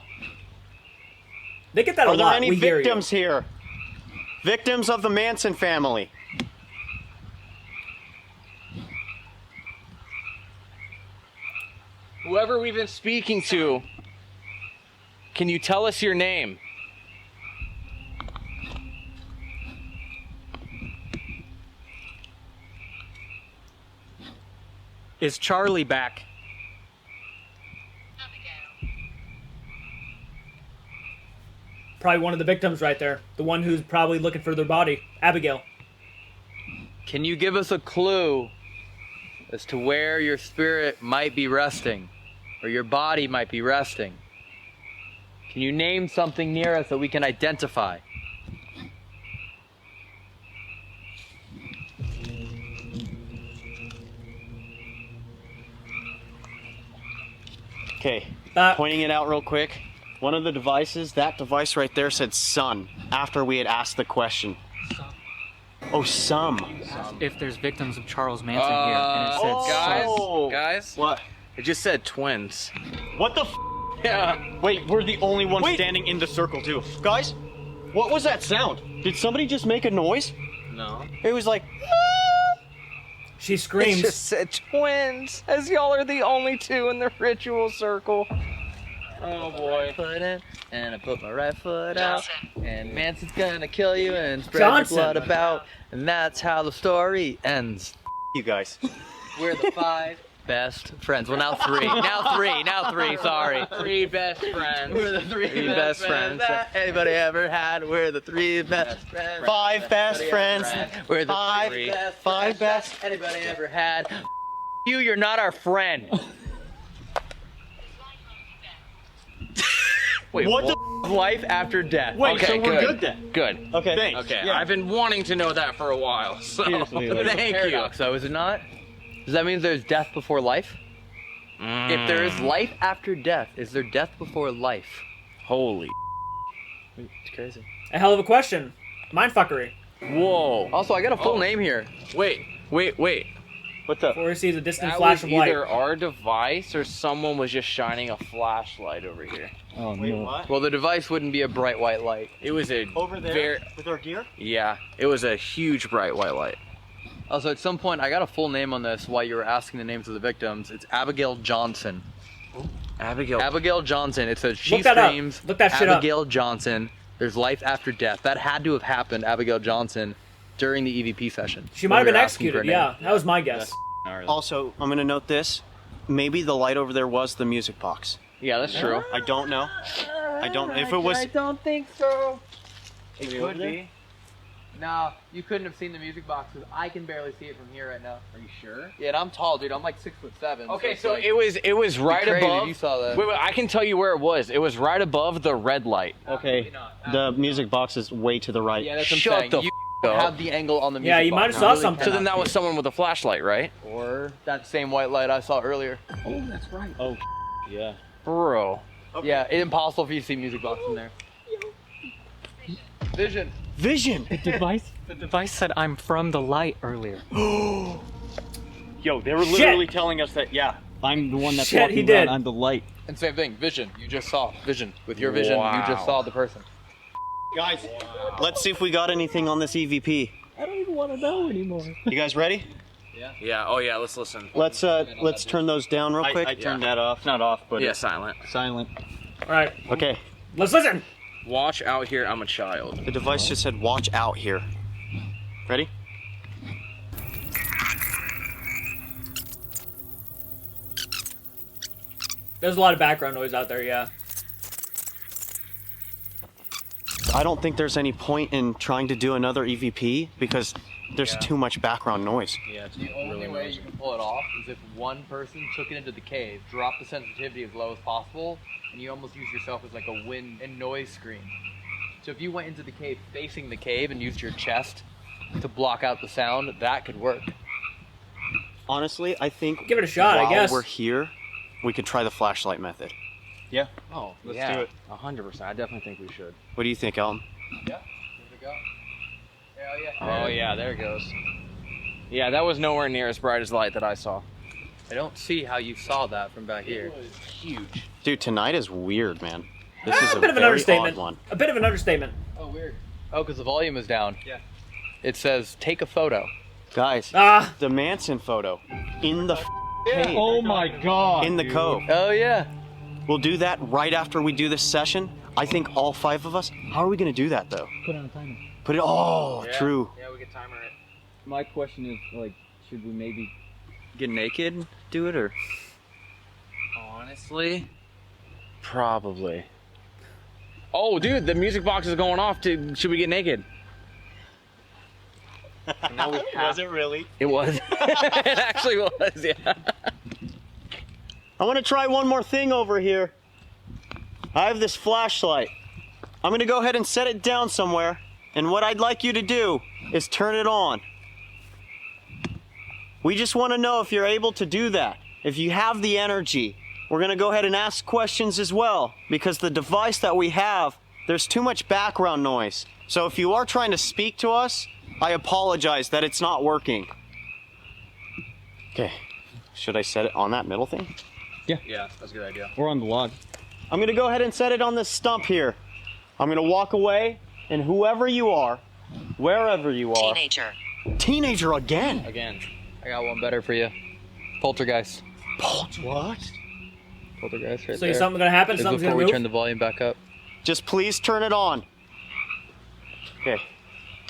They get that a lot. Are there any we victims here? Victims of the Manson family. Whoever we've been speaking to, can you tell us your name? Is Charlie back? Probably one of the victims right there. The one who's probably looking for their body. Abigail. Can you give us a clue as to where your spirit might be resting? Or your body might be resting? Can you name something near us that we can identify? Okay, pointing it out real quick. One of the devices, that device right there said son, after we had asked the question. Oh, some. If there's victims of Charles Manson here, and it said guys, what? It just said twins. What the f? Yeah. Wait, we're the only ones standing in the circle too. Guys, what was that sound? Did somebody just make a noise? No. It was like... She screams. It just said twins, as y'all are the only two in the ritual circle. Oh boy. Foot in, and I put my right foot out, and Manson's gonna kill you and spread Johnson. your blood about, and that's how the story ends. You guys. We're the 5 best friends. Well, now 3. Now 3, sorry. 3 best friends. We're the 3 best friends that anybody ever had. We're the 3 best friends. 5 best friends. We're the 5 best anybody ever had. You're not our friend. Wait, what the life after death? Wait, okay, so we're good then? Good. Okay. Thanks. Okay, yeah. I've been wanting to know that for a while, so thank you. So is it not? Does that mean there's death before life? If there is life after death, is there death before life? Holy. It's crazy. A hell of a question. Mindfuckery. Whoa. Also, I got a full name here. Wait. What's up? Before he sees a distant That flash was of light. either our device or someone was just shining a flashlight over here. Oh, Wait, no. what? Well, the device wouldn't be a bright white light. It was a Over there with our gear? Yeah, it was a huge bright white light. Also, at some point, I got a full name on this while you were asking the names of the victims. It's Abigail Johnson. Abigail Johnson. It says she Look that up. screams. Look that shit up. Abigail Johnson. There's life after death. That had to have happened, Abigail Johnson, during the EVP session. She might have been executed, yeah. That was my guess. Also, I'm gonna note this. Maybe the light over there was the music box. Yeah, that's true. I don't know. I don't. If it was, I don't think so. it could be. No, you couldn't have seen the music box because I can barely see it from here right now. Are you sure? Yeah, and I'm tall, dude. I'm like 6'7". Okay, it's so like, it was right crazy if above. you saw that. Wait, I can tell you where it was. It was right above the red light. Okay, the music box is way to the right. Yeah, that's what I'm Shut saying. the You up. have the angle on the music Yeah, you box. might have saw something. So then that was someone with a flashlight, right? Or that same white light I saw earlier. Oh, that's right. Oh, yeah. Bro. Okay. Yeah, it's impossible for you to see music box in there. Vision. Vision. The device said I'm from the light earlier. Yo, they were literally telling us that. Yeah, I'm the one that's Shit, walking he did. around. I'm the light. And same thing, vision. You just saw vision. With your vision, Wow. you just saw the person. guys, let's see if we got anything on this EVP. I don't even want to know anymore. You guys ready? Yeah. Oh yeah. Let's listen. Let's turn those down real quick. I turned that off. Not off, but Yeah, it's silent. silent. All right, Okay. let's listen. Watch out here. I'm a child. The device just said watch out here. Ready? There's a lot of background noise out there, yeah. I don't think there's any point in trying to do another EVP because there's too much background noise. Yeah, it's the only way you can pull it off is if one person took it into the cave, dropped the sensitivity as low as possible, and you almost use yourself as like a wind and noise screen. So if you went into the cave facing the cave and used your chest to block out the sound, that could work. Honestly, I think give it a shot. I guess while we're here, we could try the flashlight method. Yeah. Oh, let's yeah, do it. 100%. I definitely think we should. What do you think, Elton? Yeah. Here we go. Oh yeah, there it goes. Yeah, that was nowhere near as bright as the light that I saw. I don't see how you saw that from back here. It was huge. Dude, tonight is weird, man. This is a bit of an understatement. odd one. A bit of an understatement. Oh, weird. Oh, because the volume is down. Yeah. It says, take a photo. Guys, the Manson photo in the cave. Oh my God. In the cove. Oh yeah. We'll do that right after we do this session. I think all 5 of us. How are we going to do that, though? Put on a timer. Put it. Oh, true. Yeah, we could timer it. My question is, like, should we maybe get naked and do it, or? Honestly, probably. Oh, dude, the music box is going off. Should we get naked? Now we have. Was it really? It was. It actually was. Yeah. I want to try one more thing over here. I have this flashlight. I'm going to go ahead and set it down somewhere. And what I'd like you to do is turn it on. We just want to know if you're able to do that. If you have the energy. We're going to go ahead and ask questions as well. Because the device that we have, there's too much background noise. So if you are trying to speak to us, I apologize that it's not working. Okay. Should I set it on that middle thing? Yeah, that's a good idea. We're on the log. I'm going to go ahead and set it on this stump here. I'm going to walk away, and whoever you are, wherever you are. Teenager again? Again. I got one better for you. Poltergeist. What? Poltergeist right So there. something gonna happen? It's Something's before gonna we move? turn the volume back up. Just please turn it on. Okay.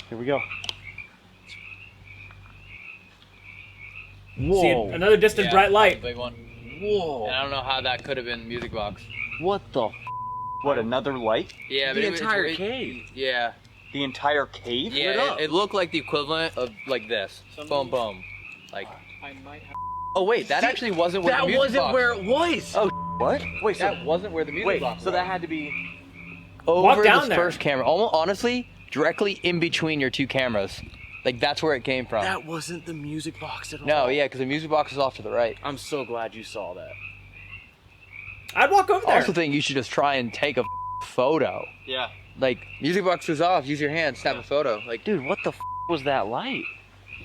Here we go. Whoa. See, another distant bright light. Big one. Whoa. And I don't know how that could have been the music box. What the What, another light? Yeah, The but entire cave. Yeah. The entire cave lit Yeah, up? it looked like the equivalent of like this. Boom, boom. Like. I might have. Oh wait, that actually wasn't where the music box. where it was. Oh, what? Wait, that wasn't where the music box was. So that had to be over down this there. first camera. Almost, honestly, directly in between your 2 cameras. Like that's where it came from. That wasn't the music box at all. No, yeah, because the music box is off to the right. I'm so glad you saw that. I'd walk over I there. also think you should just try and take a photo. Yeah. Like, music box was off, use your hand, snap a photo. Like, Dude, what the was that light?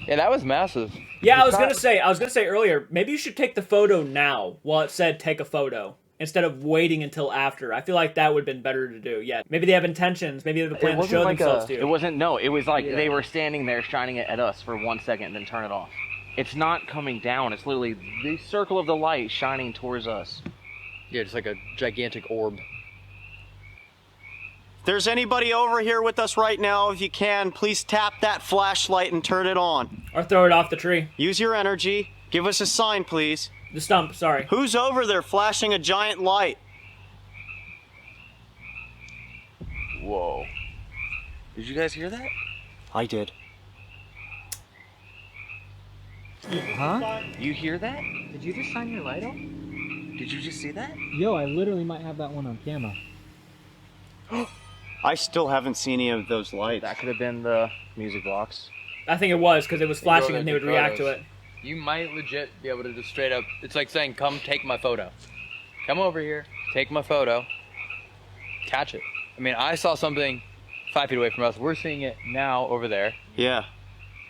yeah, that was massive. Yeah, I was gonna say earlier, maybe you should take the photo now while it said take a photo instead of waiting until after. I feel like that would have been better to do. Yeah, maybe they have intentions. Maybe they have a plan to show themselves to you. It wasn't. No, it was like they were standing there shining it at us for 1 second and then turn it off. It's not coming down. It's literally the circle of the light shining towards us. Yeah, just like a gigantic orb. If there's anybody over here with us right now, if you can, please tap that flashlight and turn it on. Or throw it off the tree. Use your energy. Give us a sign, please. The stump, sorry. Who's over there flashing a giant light? Whoa. Did you guys hear that? I did. Huh? You hear that? Did you just shine your light off? Did you just see that? Yo, I literally might have that one on camera. I still haven't seen any of those lights. That could have been the music box. I think it was because it was flashing and they would react to it. You might legit be able to just straight up, it's like saying, come take my photo. Come over here, take my photo, catch it. I mean, I saw something 5 feet away from us. We're seeing it now over there. Yeah.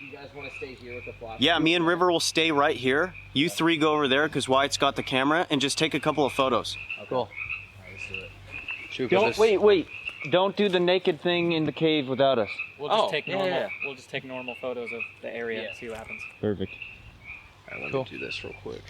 You guys want to stay here with the flash? Yeah, me and River will stay right here. You 3 go over there because Wyatt's got the camera and just take a couple of photos. Okay. Cool. All right, let's do it. Shoot, Don't wait. Don't do the naked thing in the cave without us. We'll just take normal. yeah. We'll just take normal photos of the area and see what happens. Perfect. All right, let Cool. me do this real quick.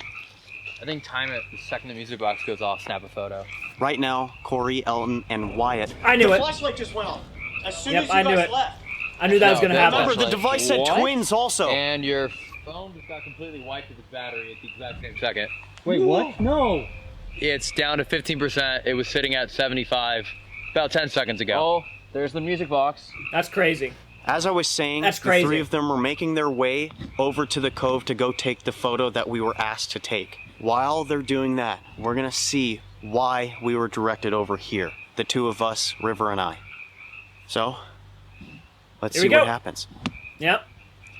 I think time it the second the music box goes off, snap a photo. Right now, Corey, Elton, and Wyatt. I knew the it. flashlight just went off. As soon Yep, as you I knew guys it. left. I knew that was gonna happen. Remember, the device said twins also. And your phone just got completely wiped of its battery at the exact same second. Wait, what? No. It's down to 15%. It was sitting at 75 about 10 seconds ago. Oh, There's the music box. That's crazy. As I was saying, That's the crazy. 3 of them were making their way over to the cove to go take the photo that we were asked to take. While they're doing that, we're gonna see why we were directed over here. The 2 of us, River and I. So, let's see what happens. Yep.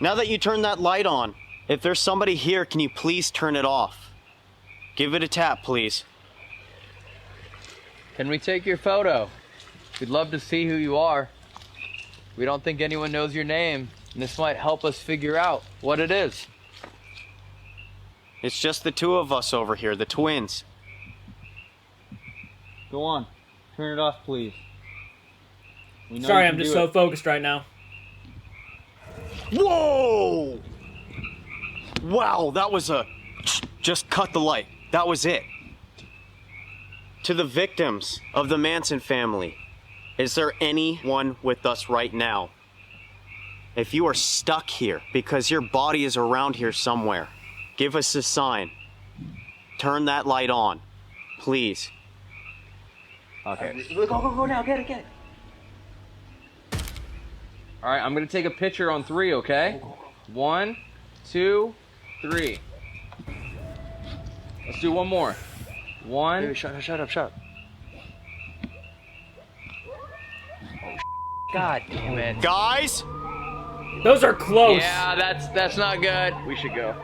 Now that you turn that light on, if there's somebody here, can you please turn it off? Give it a tap, please. Can we take your photo? We'd love to see who you are. We don't think anyone knows your name, and this might help us figure out what it is. It's just the 2 of us over here, the twins. Go on. Turn it off, please. Sorry, I'm just so focused right now. Whoa! Wow, that was a... Just cut the light. That was it. To the victims of the Manson family, is there anyone with us right now? If you are stuck here because your body is around here somewhere, give us a sign. Turn that light on, please. Okay. Go now, get it. All right, I'm gonna take a picture on 3, okay? 1, 2, 3. Let's do one more. 1. Dude, shut up. Oh, God damn it. Guys? Those are close. Yeah, that's not good. We should go.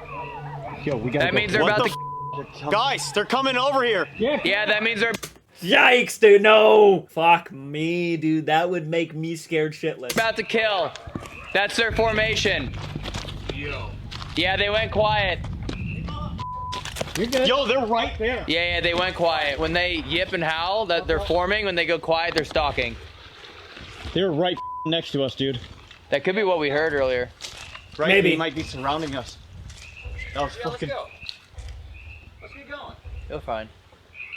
Yo, we gotta That means they're about to... Guys, they're coming over here. Yeah, that means they're... Yikes, dude, no. Fuck me, dude. That would make me scared shitless. about to kill. That's their formation. Yeah, they went quiet. You're good. Yo, they're right there. Yeah, they went quiet. When they yip and howl, that they're forming. When they go quiet, they're stalking. They're right next to us, dude. That could be what we heard earlier. Right, Maybe. they might be surrounding us. That was fucking... Let's get going. You're fine.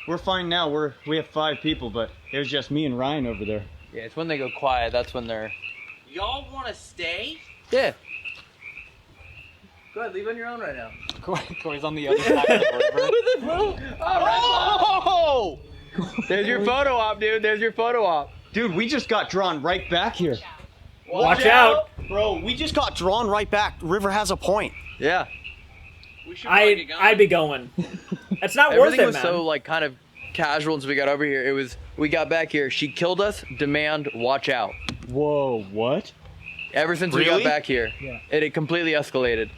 We're fine now. We have 5 people, but it was just me and Ryan over there. Yeah, it's when they go quiet. That's when they're... Y'all want to stay? Yeah. Go ahead, leave on your own right now. Corey's on the other side of the river. Oh! There's your photo op, dude. There's your photo op. Dude, we just got drawn right back here. Watch out. Bro, we just got drawn right back. River has a point. Yeah. We should probably get going. I'd be going. It's not worth Everything it, was man. so like kind of casual until we got over here. It was, we got back here. She killed us. Demand, watch out. Whoa, what? Ever since we Really? got back here, it completely escalated.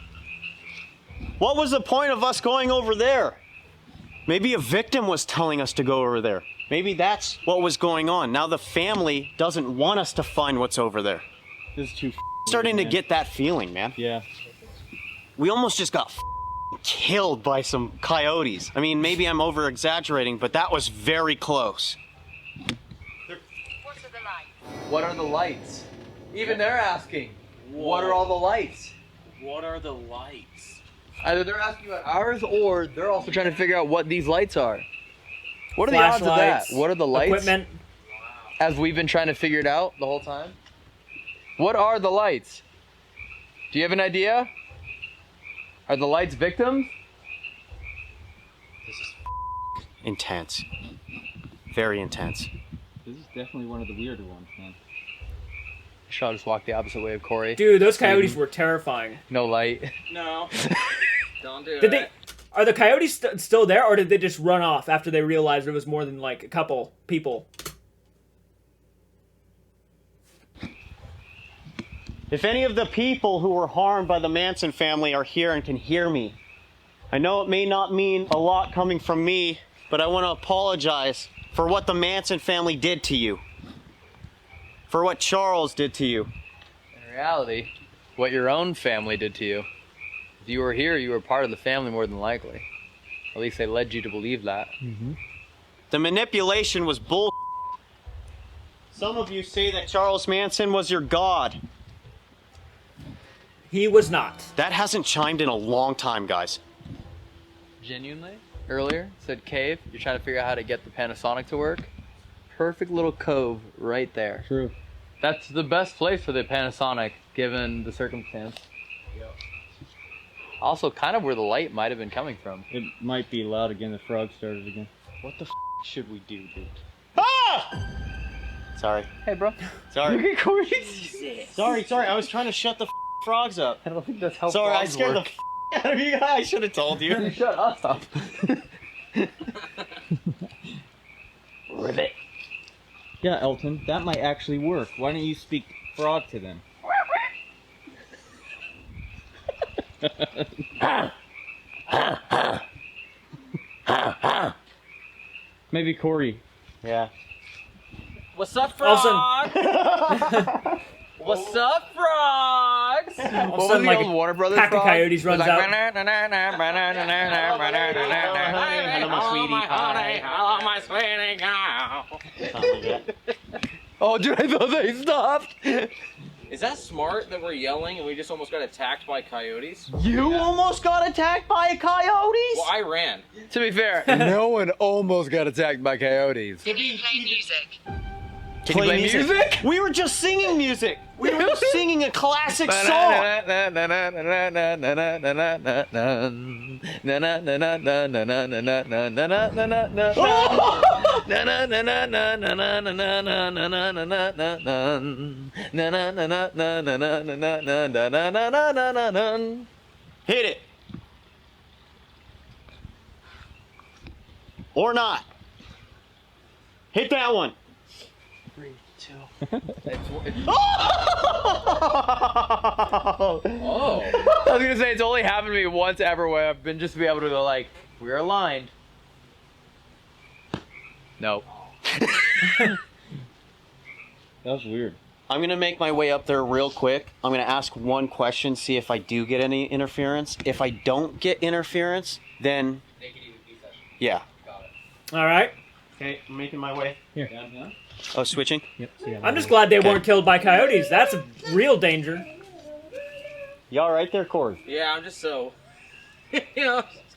What was the point of us going over there? Maybe a victim was telling us to go over there. Maybe that's what was going on. Now the family doesn't want us to find what's over there. This is too Starting weird, to man. get that feeling, man. Yeah. We almost just got killed by some coyotes. I mean, maybe I'm over exaggerating, but that was very close. What are the lights? Even they're asking, what are all the lights? What are the lights? Either they're asking about ours, or they're also trying to figure out what these lights are. What are the odds of that? Flashlights, What are the lights? equipment. As we've been trying to figure it out the whole time. What are the lights? Do you have an idea? Are the lights victims? This is intense. Very intense. This is definitely one of the weirder ones, man. Shaw just walked the opposite way of Corey. Dude, those coyotes were terrifying. No light. No. Don't do Did it. Are the coyotes still there, or did they just run off after they realized there was more than like a couple people? If any of the people who were harmed by the Manson family are here and can hear me, I know it may not mean a lot coming from me, but I want to apologize for what the Manson family did to you. For what Charles did to you. In reality, what your own family did to you. If you were here, you were part of the family more than likely. At least they led you to believe that. The manipulation was bull. Some of you say that Charles Manson was your god. He was not. That hasn't chimed in a long time, guys. Genuinely, earlier, said cave, you're trying to figure out how to get the Panasonic to work. Perfect little cove right there. True. That's the best place for the Panasonic, given the circumstance. Also, kind of where the light might have been coming from. It might be loud again. The frog started again. What the should we do, dude? Ah! Sorry. Hey, bro. Sorry. Look at Corey. Sorry. I was trying to shut the frogs up. I don't think that's how Sorry, I frogs scared work. the out of you. I should have told you. Shut up. Ribbit. Yeah, Elton, that might actually work. Why don't you speak frog to them? Maybe Corey. Yeah. What's up, frog? What's up, frogs? All of a sudden, like, a Warner Brothers pack of frog? coyotes runs out. Hello, my sweetie girl. Oh, dude, I thought they stopped. Is that smart that we're yelling and we just almost got attacked by coyotes? You almost got attacked by coyotes? Well, I ran. To be fair, no one almost got attacked by coyotes. Can you play music? Can you play music? We were just singing music. We were just singing a classic song. Hit it. Or not. Hit that one. 3, 2. Oh! I was gonna say it's only happened to me once ever where I've been just to be able to go like, we're aligned. No. That was weird. I'm gonna make my way up there real quick. I'm gonna ask one question, see if I do get any interference. If I don't get interference, then yeah. All right. Okay, I'm making my way. Here. Oh, switching? Yep. I'm just glad they weren't killed by coyotes. That's a real danger. You all right there, Corey? Yeah, I'm just so,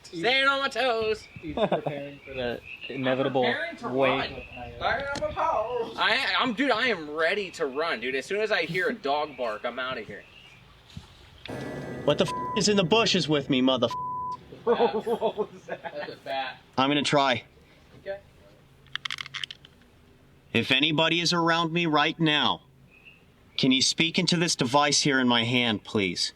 staying on my toes. He's preparing for the inevitable wave of coyotes. Dude, I am ready to run, dude. As soon as I hear a dog bark, I'm out of here. What the is in the bushes with me, mother? What was that? That's a bat. I'm gonna try. Okay. If anybody is around me right now, can you speak into this device here in my hand, please?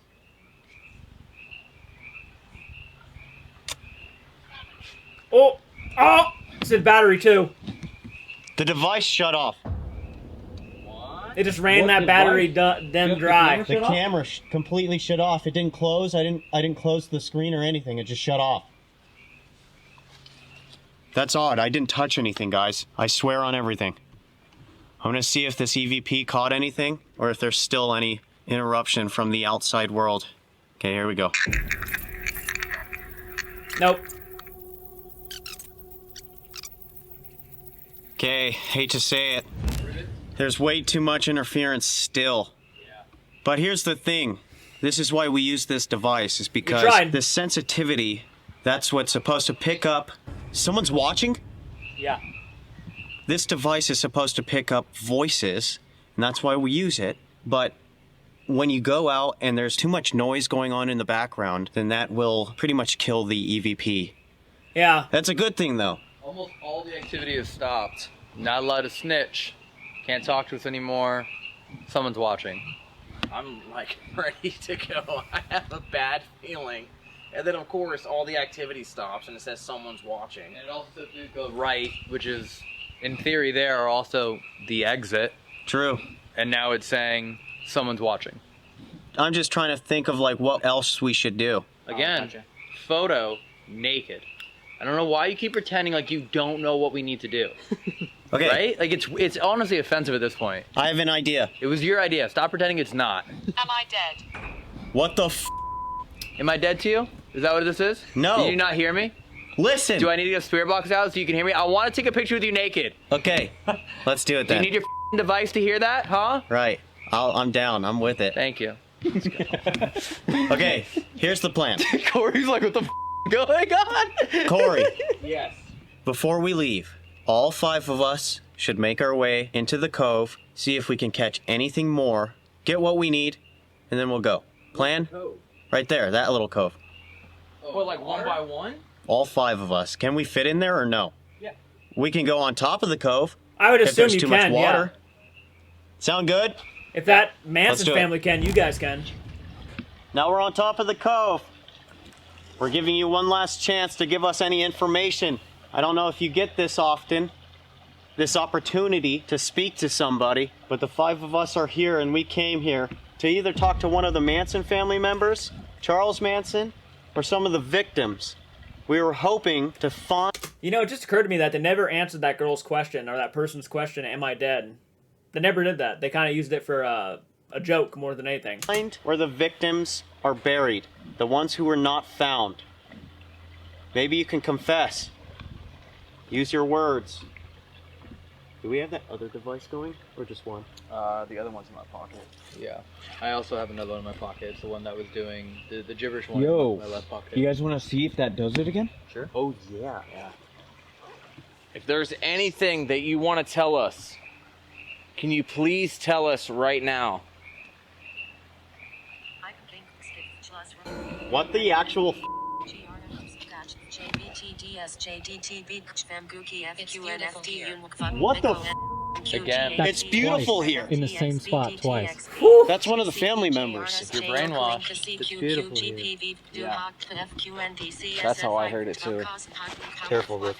Oh! It said battery too. The device shut off. It just ran that battery them dry. The camera completely shut off. It didn't close. I didn't close the screen or anything. It just shut off. That's odd. I didn't touch anything, guys. I swear on everything. I'm gonna see if this EVP caught anything or if there's still any interruption from the outside world. Okay, here we go. Nope. Okay, hate to say it. There's way too much interference still. But here's the thing. This is why we use this device, is because the sensitivity, that's what's supposed to pick up. Someone's watching? Yeah. This device is supposed to pick up voices, and that's why we use it. But when you go out and there's too much noise going on in the background, then that will pretty much kill the EVP. Yeah. That's a good thing, though. Almost all the activity has stopped. Not allowed to snitch. Can't talk to us anymore. Someone's watching. I'm like ready to go. I have a bad feeling. And then of course all the activity stops and it says someone's watching. And it also says to go right, which is in theory there are also the exit. True. And now it's saying someone's watching. I'm just trying to think of like what else we should do. Again, photo naked. I don't know why you keep pretending like you don't know what we need to do. Okay. Right? Like it's honestly offensive at this point. I have an idea. It was your idea. Stop pretending it's not. Am I dead? What the Am I dead to you? Is that what this is? No. Did you not hear me? Listen. Do I need to get a spirit box out so you can hear me? I want to take a picture with you naked. Okay. Let's do it then. Do you need your device to hear that, huh? Right. I'm down. I'm with it. Thank you. Okay. Here's the plan. Corey's like, what the going on? Corey. Yes. Before we leave, all 5 of us should make our way into the cove, see if we can catch anything more, get what we need, and then we'll go. Plan? Right there, that little cove. Oh, like one by one? All 5 of us. Can we fit in there or no? Yeah. We can go on top of the cove. I would if assume there's you too can, much water. Sound good? If that Manson's do it. family can, you guys can. Now we're on top of the cove. We're giving you one last chance to give us any information. I don't know if you get this often, this opportunity to speak to somebody, but the 5 of us are here and we came here to either talk to one of the Manson family members, Charles Manson, or some of the victims. We were hoping to find... You know, it just occurred to me that they never answered that girl's question, or that person's question, am I dead? They never did that. They kind of used it for a joke more than anything. Find where the victims are buried, the ones who were not found. Maybe you can confess. Use your words. Do we have that other device going, or just one? The other one's in my pocket. Yeah. I also have another one in my pocket. It's the one that was doing the gibberish one Yo, in my left pocket. you guys want to see if that does it again? Sure. Oh, yeah. If there's anything that you want to tell us, can you please tell us right now? What the actual What the Again. It's beautiful here. In the same spot twice. That's one of the family members. If you're brainwashed, it's beautiful here. Yeah. That's how I heard it too. Careful, Rick.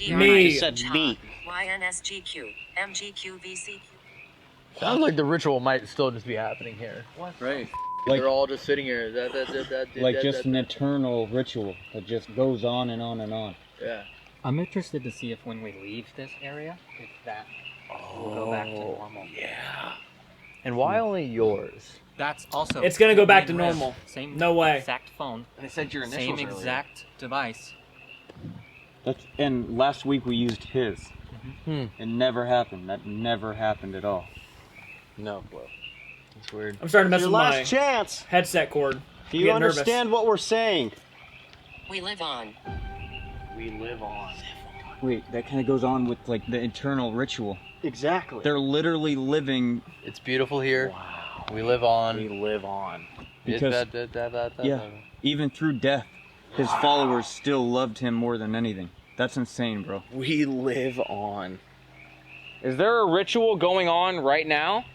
Me. Said me. Sounds like the ritual might still just be happening here. What? Right. Like- They're all just sitting here. Like just an eternal ritual that just goes on and on and on. Yeah. I'm interested to see if when we leave this area, if that will go back to normal. Yeah. And why only yours? That's also... It's gonna go back to same normal. wrist, Same No way. exact phone. They said your initials Same earlier. exact device. And last week we used his. It never happened. That never happened at all. No, bro. That's weird. I'm starting to mess Your with my last chance. headset cord. Do you understand what we're saying? We live on. We live on. Wait, that kind of goes on with like the eternal ritual. Exactly. They're literally living. It's beautiful here. Wow. We live on. We live on. Because, yeah, even through death, his followers still loved him more than anything. That's insane, bro. We live on. Is there a ritual going on right now?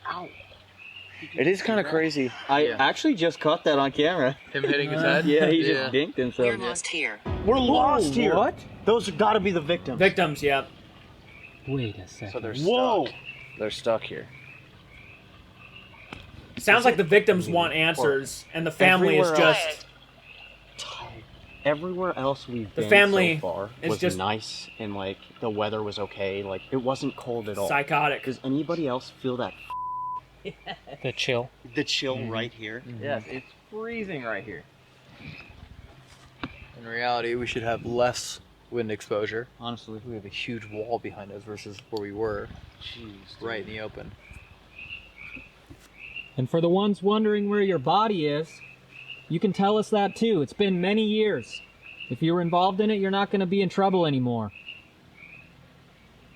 Ow. It is kind of crazy. I actually just caught that on camera. Him hitting his head? Yeah, he just dinked himself. We're lost here. We're lost here. What? Those have got to be the victims. Victims, yeah. Wait a second. So they're Whoa. stuck. They're stuck here. Sounds like the victims want answers, and the family is Everywhere just... Everywhere else we've The been family so far is was just- nice, and like the weather was okay. Like it wasn't cold at all. Psychotic. Does anybody else feel that? The chill. The chill right here. Yes, it's freezing right here. In reality, we should have less wind exposure. Honestly. We have a huge wall behind us versus where we were. Jeez, right in the open. And for the ones wondering where your body is, you can tell us that too. It's been many years. If you were involved in it, you're not going to be in trouble anymore.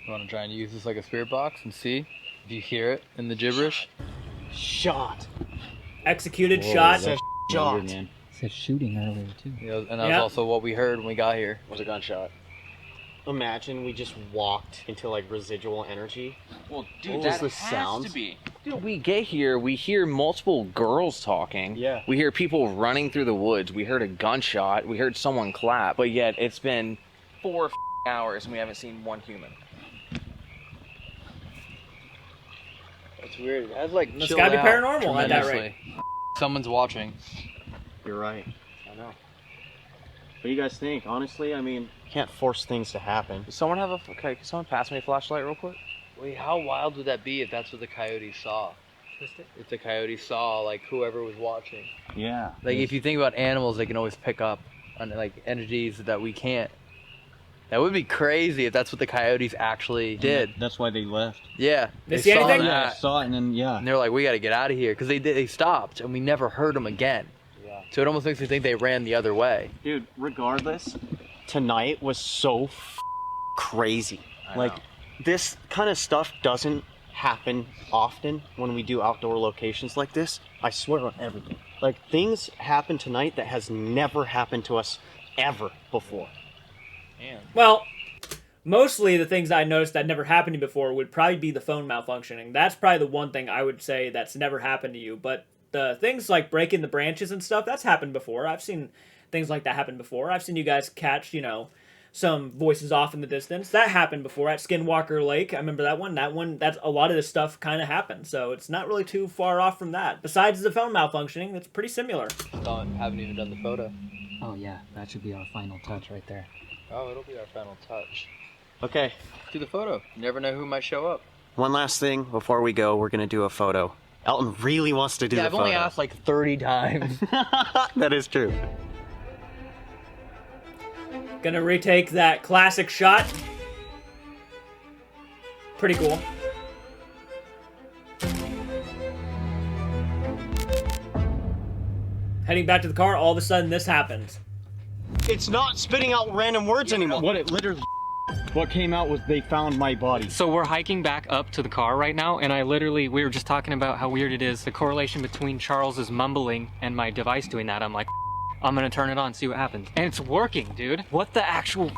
You want to try and use this like a spirit box and see if you hear it in the gibberish? Shot. Executed, Whoa, shot. that's Shot. weird, man. It said shooting earlier too. You know, and that was also what we heard when we got here. Was a gunshot. Imagine we just walked into like residual energy. Well, What dude, was that the has sound? to be. Dude, we get here, we hear multiple girls talking. Yeah. We hear people running through the woods. We heard a gunshot. We heard someone clap. But yet, it's been 4 hours and we haven't seen one human. It's weird. It has like It's chilled gotta be out paranormal at that rate. tremendously. Someone's watching. You're right. I know. What do you guys think? Honestly, I mean, can't force things to happen. Does someone have a... Okay, can someone pass me a flashlight real quick? Wait, how wild would that be if that's what the coyotes saw? If the coyotes saw like whoever was watching. Yeah. Like if you think about animals, they can always pick up on like entities that we can't. That would be crazy if that's what the coyotes actually did. That's why they left. Yeah, They see saw anything? that. Yeah, saw it and then And they're like, we got to get out of here because they stopped and we never heard them again. Yeah. So it almost makes me think they ran the other way. Dude, regardless, tonight was so crazy. Like, this kind of stuff doesn't happen often when we do outdoor locations like this. I swear on everything. Like, things happened tonight that has never happened to us ever before. Well, mostly the things I noticed that never happened to me before would probably be the phone malfunctioning. That's probably the one thing I would say that's never happened to you. But the things like breaking the branches and stuff, that's happened before. I've seen things like that happen before. I've seen you guys catch, you know, some voices off in the distance. That happened before at Skinwalker Lake. I remember that one. That's a lot of this stuff kind of happened. So it's not really too far off from that. Besides the phone malfunctioning, it's pretty similar. Haven't even done the photo. Oh yeah, that should be our final touch right there. Oh, it'll be our final touch. Okay. Do the photo. You never know who might show up. One last thing before we go, we're gonna do a photo. Elton really wants to do the photo. I've only asked like 30 times. That is true. Gonna retake that classic shot. Pretty cool. Heading back to the car, all of a sudden this happens. It's not spitting out random words anymore. What came out was they found my body. So we're hiking back up to the car right now, and we were just talking about how weird it is, the correlation between Charles's mumbling and my device doing that. I'm like, I'm gonna turn it on, see what happens. And it's working, dude. What the actual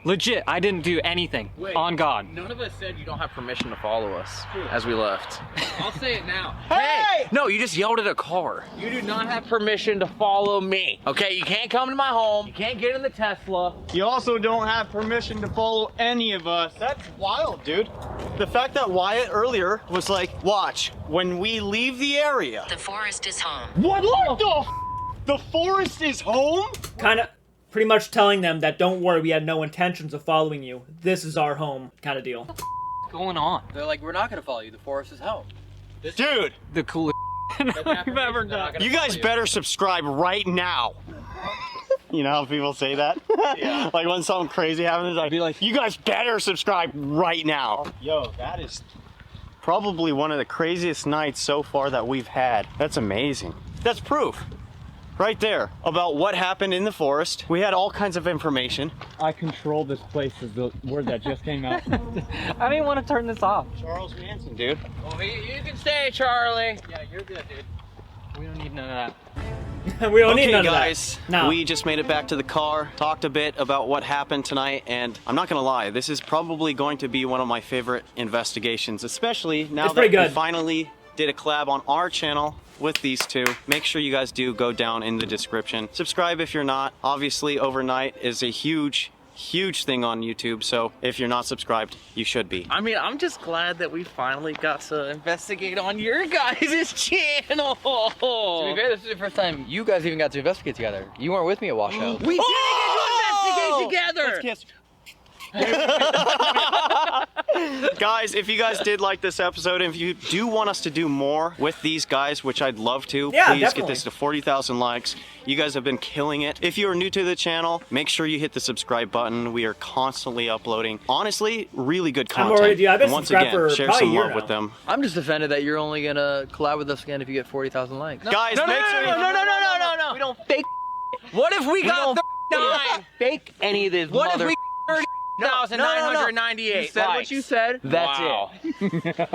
legit, I didn't do anything. Wait, on God. None of us said you don't have permission to follow us as we left. I'll say it now. Hey! No, you just yelled at a car. You do not have permission to follow me. Okay, you can't come to my home. You can't get in the Tesla. You also don't have permission to follow any of us. That's wild, dude. The fact that Wyatt earlier was like, watch, when we leave the area. The forest is home. What the forest is home? Kind of, pretty much telling them that don't worry, we had no intentions of following you. This is our home, kind of deal. What's going on? They're like, we're not gonna follow you. The forest is home. Dude, the coolest I've ever done. You guys better subscribe right now. You know how people say that? Yeah. Like when something crazy happens, I'd be like, you guys better subscribe right now. Yo, that is probably one of the craziest nights so far that we've had. That's amazing. That's proof. Right there, about what happened in the forest. We had all kinds of information. I control this place is the word that just came out. I didn't want to turn this off. Charles Manson, dude. Well, you can stay, Charlie. Yeah, you're good, dude. We don't need none of that. We don't need none guys, of that. No. We just made it back to the car, talked a bit about what happened tonight, and I'm not gonna lie, this is probably going to be one of my favorite investigations, especially now that we finally did a collab on our channel with these two. Make sure you guys do go down in the description. Subscribe if you're not. Obviously, overnight is a huge thing on YouTube, so if you're not subscribed, you should be. I mean, I'm just glad that we finally got to investigate on your guys' channel. To be fair, this is the first time you guys even got to investigate together. You weren't with me at Washout. We didn't get to investigate together! Let's kiss. Guys, if you guys did like this episode, and if you do want us to do more with these guys, which I'd love to, please get this to 40,000 likes. You guys have been killing it. If you are new to the channel, make sure you hit the subscribe button. We are constantly uploading, honestly, really good content. I've been and once subscribed again, for share probably some a year love now. with them. I'm just offended that you're only gonna collab with us again if you get 40,000 likes. Guys, No. We don't fake. What if we got 39? Fake any of this. What if we 30,998? You said what you said. That's it.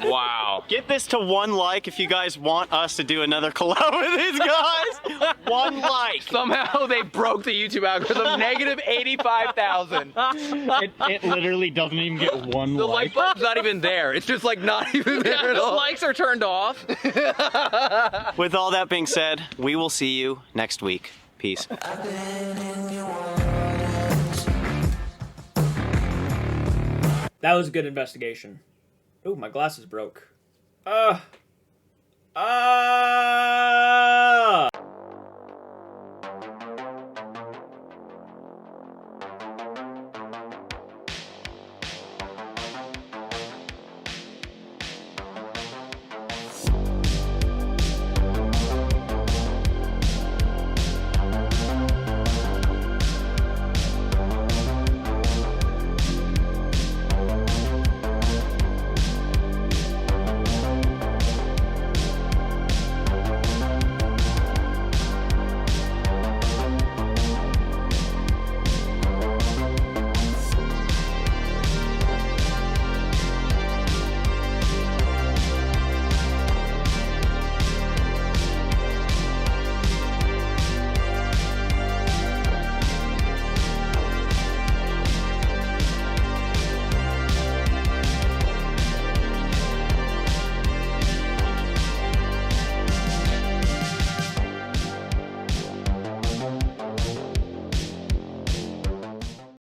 Wow. Get this to 1 like if you guys want us to do another collab with these guys. 1 like. Somehow they broke the YouTube algorithm. Negative 85,000. It literally doesn't even get 1 The like. like button's not even there. It's just like not even there at The all. likes are turned off. With all that being said, we will see you next week. Peace. That was a good investigation. Ooh, my glasses broke.